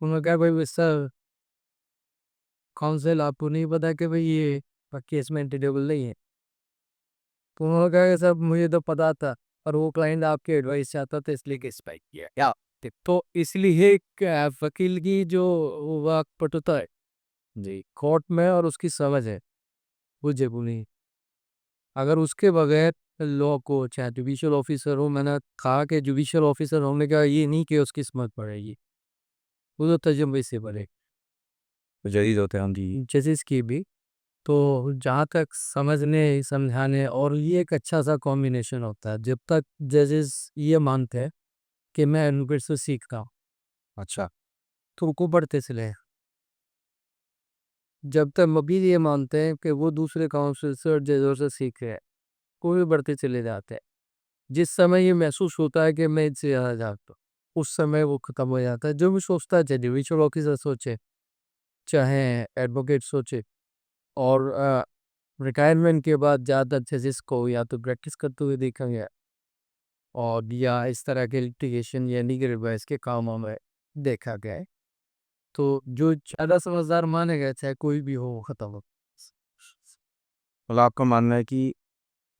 उन्होंने कहा भाई सर काउंसिल आपको नहीं पता कि भाई ये केस में एंटीडेबल नहीं है? तो उन्होंने कहा कि सर मुझे तो पता था, और वो क्लाइंट आपके एडवाइस चाहता था इसलिए केस फाइल किया या। तो इसलिए वकील की जो वाक्पटुता है जी कोर्ट में और उसकी समझ है वो जरूरी है। अगर उसके बगैर लॉ को, चाहे जुडिशियल ऑफिसर हो, मैंने कहा कि जुडिशियल ऑफिसर होने का ये नहीं कि उसकी किस्मत पड़ेगी, वो तो तजुर्बे से बढ़े तो जदीद होते हैं हम जी। जजेस की भी। तो जहाँ तक समझने समझाने और ये एक अच्छा सा कॉम्बिनेशन होता है, जब तक जजेस ये मानते हैं कि मैं एडवोकेट से सीखता हूँ अच्छा। तो उनको बढ़ते चले। जब तक वकील ये मानते हैं कि वो दूसरे काउंसिल से और जजों से सीख रहे हैं, वो भी बढ़ते चले जाते हैं। जिस समय ये महसूस होता है कि मैं इनसे ज़्यादा जानता हूँ, उस समय वो खत्म हो जाता है। जो भी सोचता है, चाहे जुडिशियल ऑफिसर सोचे, चाहे एडवोकेट सोचे, और रिटायरमेंट के बाद ज़्यादातर जजेस को या तो प्रैक्टिस करते हुए देखा गया, और या इस तरह के लिटिगेशन या लीगल एडवाइस के कामों में देखा गया है। तो जो ज़्यादा समझदार माने गए, चाहे कोई भी हो, वो खत्म हो। मतलब आपका मानना है कि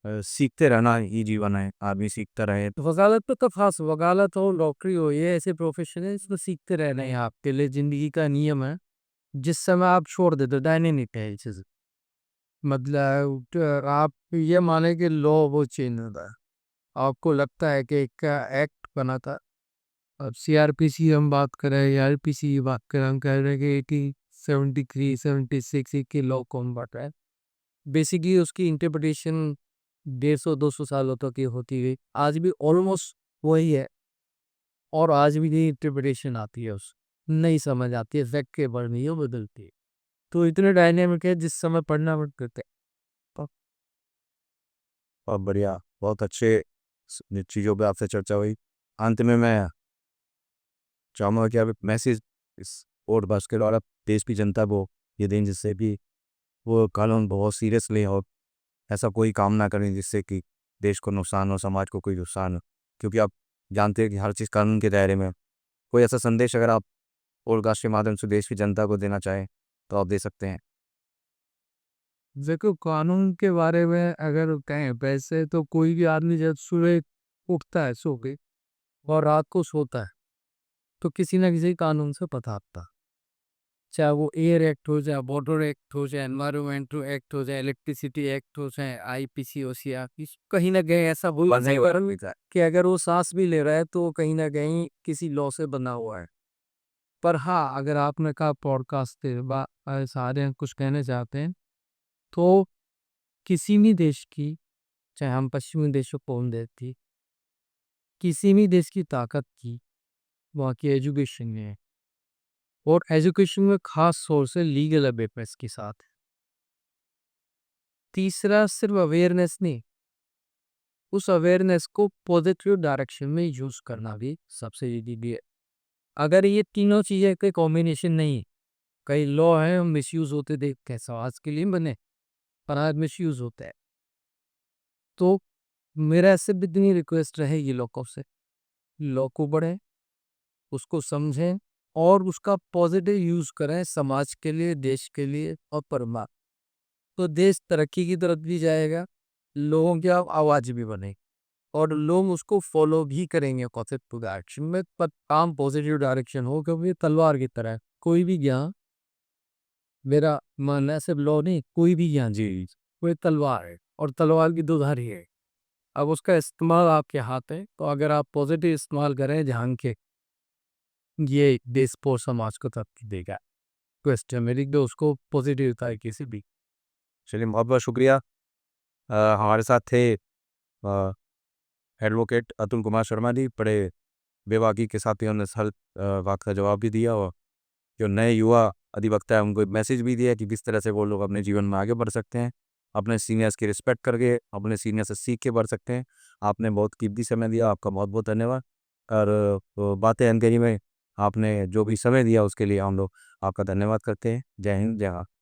सीखते रहना ही जीवन है, आदमी सीखता रहे। वकालत तो खास, वकालत हो, डॉक्टरी हो, ये ऐसे प्रोफेशन है इसमें सीखते रहना ही आपके लिए ज़िंदगी का नियम है। जिस समय आप छोड़ देते हो, डायनेमिक है ये चीज़। मतलब आप ये माने कि लॉ वो चेंज होता है। आपको लगता है कि एक एक्ट बना था, अब सीआरपीसी हम बात करें या आईपीसी की बात करें, हम कह रहे हैं कि 1873 76 के लॉ कौन बन रहा है। बेसिकली उसकी इंटरप्रिटेशन 150-200 सालों तक ये होती गई, आज भी ऑलमोस्ट वही है, और आज भी नई इंटरप्रिटेशन आती है, उस नई समझ आती है, फैक्ट के बढ़ नहीं है, वो बदलती है। तो इतने डायनेमिक है, जिस समय पढ़ना मन करते हैं। बहुत बढ़िया, बहुत अच्छे चीज़ों पे आपसे चर्चा हुई। अंत में मैं चाहूँगा कि आप एक मैसेज इस पॉडकास्ट के द्वारा देश की जनता को ये दें, जिससे कि वो कानून बहुत सीरियस लें और ऐसा कोई काम ना करें जिससे कि देश को नुकसान हो, समाज को कोई नुकसान हो। क्योंकि आप जानते हैं कि हर चीज़ कानून के दायरे में है। कोई ऐसा संदेश अगर आप पॉडकास्ट के माध्यम से देश की जनता को देना चाहें, तो आप दे सकते हैं। देखो, कानून के बारे में अगर कहें, वैसे तो कोई भी आदमी जब सुबह उठता है सो के और रात को सोता है, तो किसी ना किसी कानून से पता आता है। चाहे वो एयर एक्ट हो, चाहे वाटर एक्ट हो, चाहे एनवायरमेंटल एक्ट हो, चाहे इलेक्ट्रिसिटी एक्ट हो, चाहे आईपीसी हो, सीआरपीसी, कहीं ना कहीं ऐसा हो कि अगर वो सांस भी ले रहा है तो कहीं ना कहीं किसी लॉ से बना हुआ है। पर हाँ, अगर आपने कहा पॉडकास्ट के सारे कुछ कहना चाहते हैं, तो किसी भी देश की, चाहे हम पश्चिमी देशों को कौन देती, किसी भी देश की ताकत की वहाँ की एजुकेशन में है, और एजुकेशन में खास सोर्स है लीगल अवेयरनेस के साथ। तीसरा, सिर्फ अवेयरनेस नहीं, उस अवेयरनेस को पॉजिटिव डायरेक्शन में यूज करना भी सबसे जरूरी है। अगर ये तीनों चीजें के कॉम्बिनेशन नहीं, कई लॉ है मिस यूज होते देख कैसा आज के लिए बने, पर आज मिस यूज होता है। तो मेरा ऐसे भी इतनी रिक्वेस्ट रहेगी लोगों से, लॉ को पढ़ें, उसको समझें, और उसका पॉजिटिव यूज करें समाज के लिए, देश के लिए और परिवार। तो देश तरक्की की तरफ भी जाएगा, लोगों की आवाज भी बनेगी, और लोग उसको फॉलो भी करेंगे पॉजिटिव डायरेक्शन में। पर काम पॉजिटिव डायरेक्शन हो, क्योंकि तलवार की तरह है। कोई भी ज्ञान, मेरा मानना है, सिर्फ लॉ नहीं, कोई भी ज्ञान जी। कोई तलवार है, और तलवार की दो धारी है। अब उसका इस्तेमाल आपके हाथ है, तो अगर आप पॉजिटिव इस्तेमाल करें ध्यान के, ये देश और समाज को तरक्की देगा। क्वेश्चन मेरी तो उसको पॉजिटिव तरीके से भी। चलिए, बहुत बहुत शुक्रिया। हमारे साथ थे एडवोकेट अतुल कुमार शर्मा जी। बड़े बेबाकी के साथ ही उन्होंने हर बात का जवाब भी दिया, और जो नए युवा अधिवक्ता है उनको एक मैसेज भी दिया कि किस तरह से वो लोग अपने जीवन में आगे बढ़ सकते हैं, अपने सीनियर्स की रिस्पेक्ट करके, अपने सीनियर से सीख के बढ़ सकते हैं। आपने बहुत कीमती समय दिया, आपका बहुत बहुत धन्यवाद। और बातें अनकही में आपने जो भी समय दिया उसके लिए हम लोग आपका धन्यवाद करते हैं। जय हिंद, जय भारत।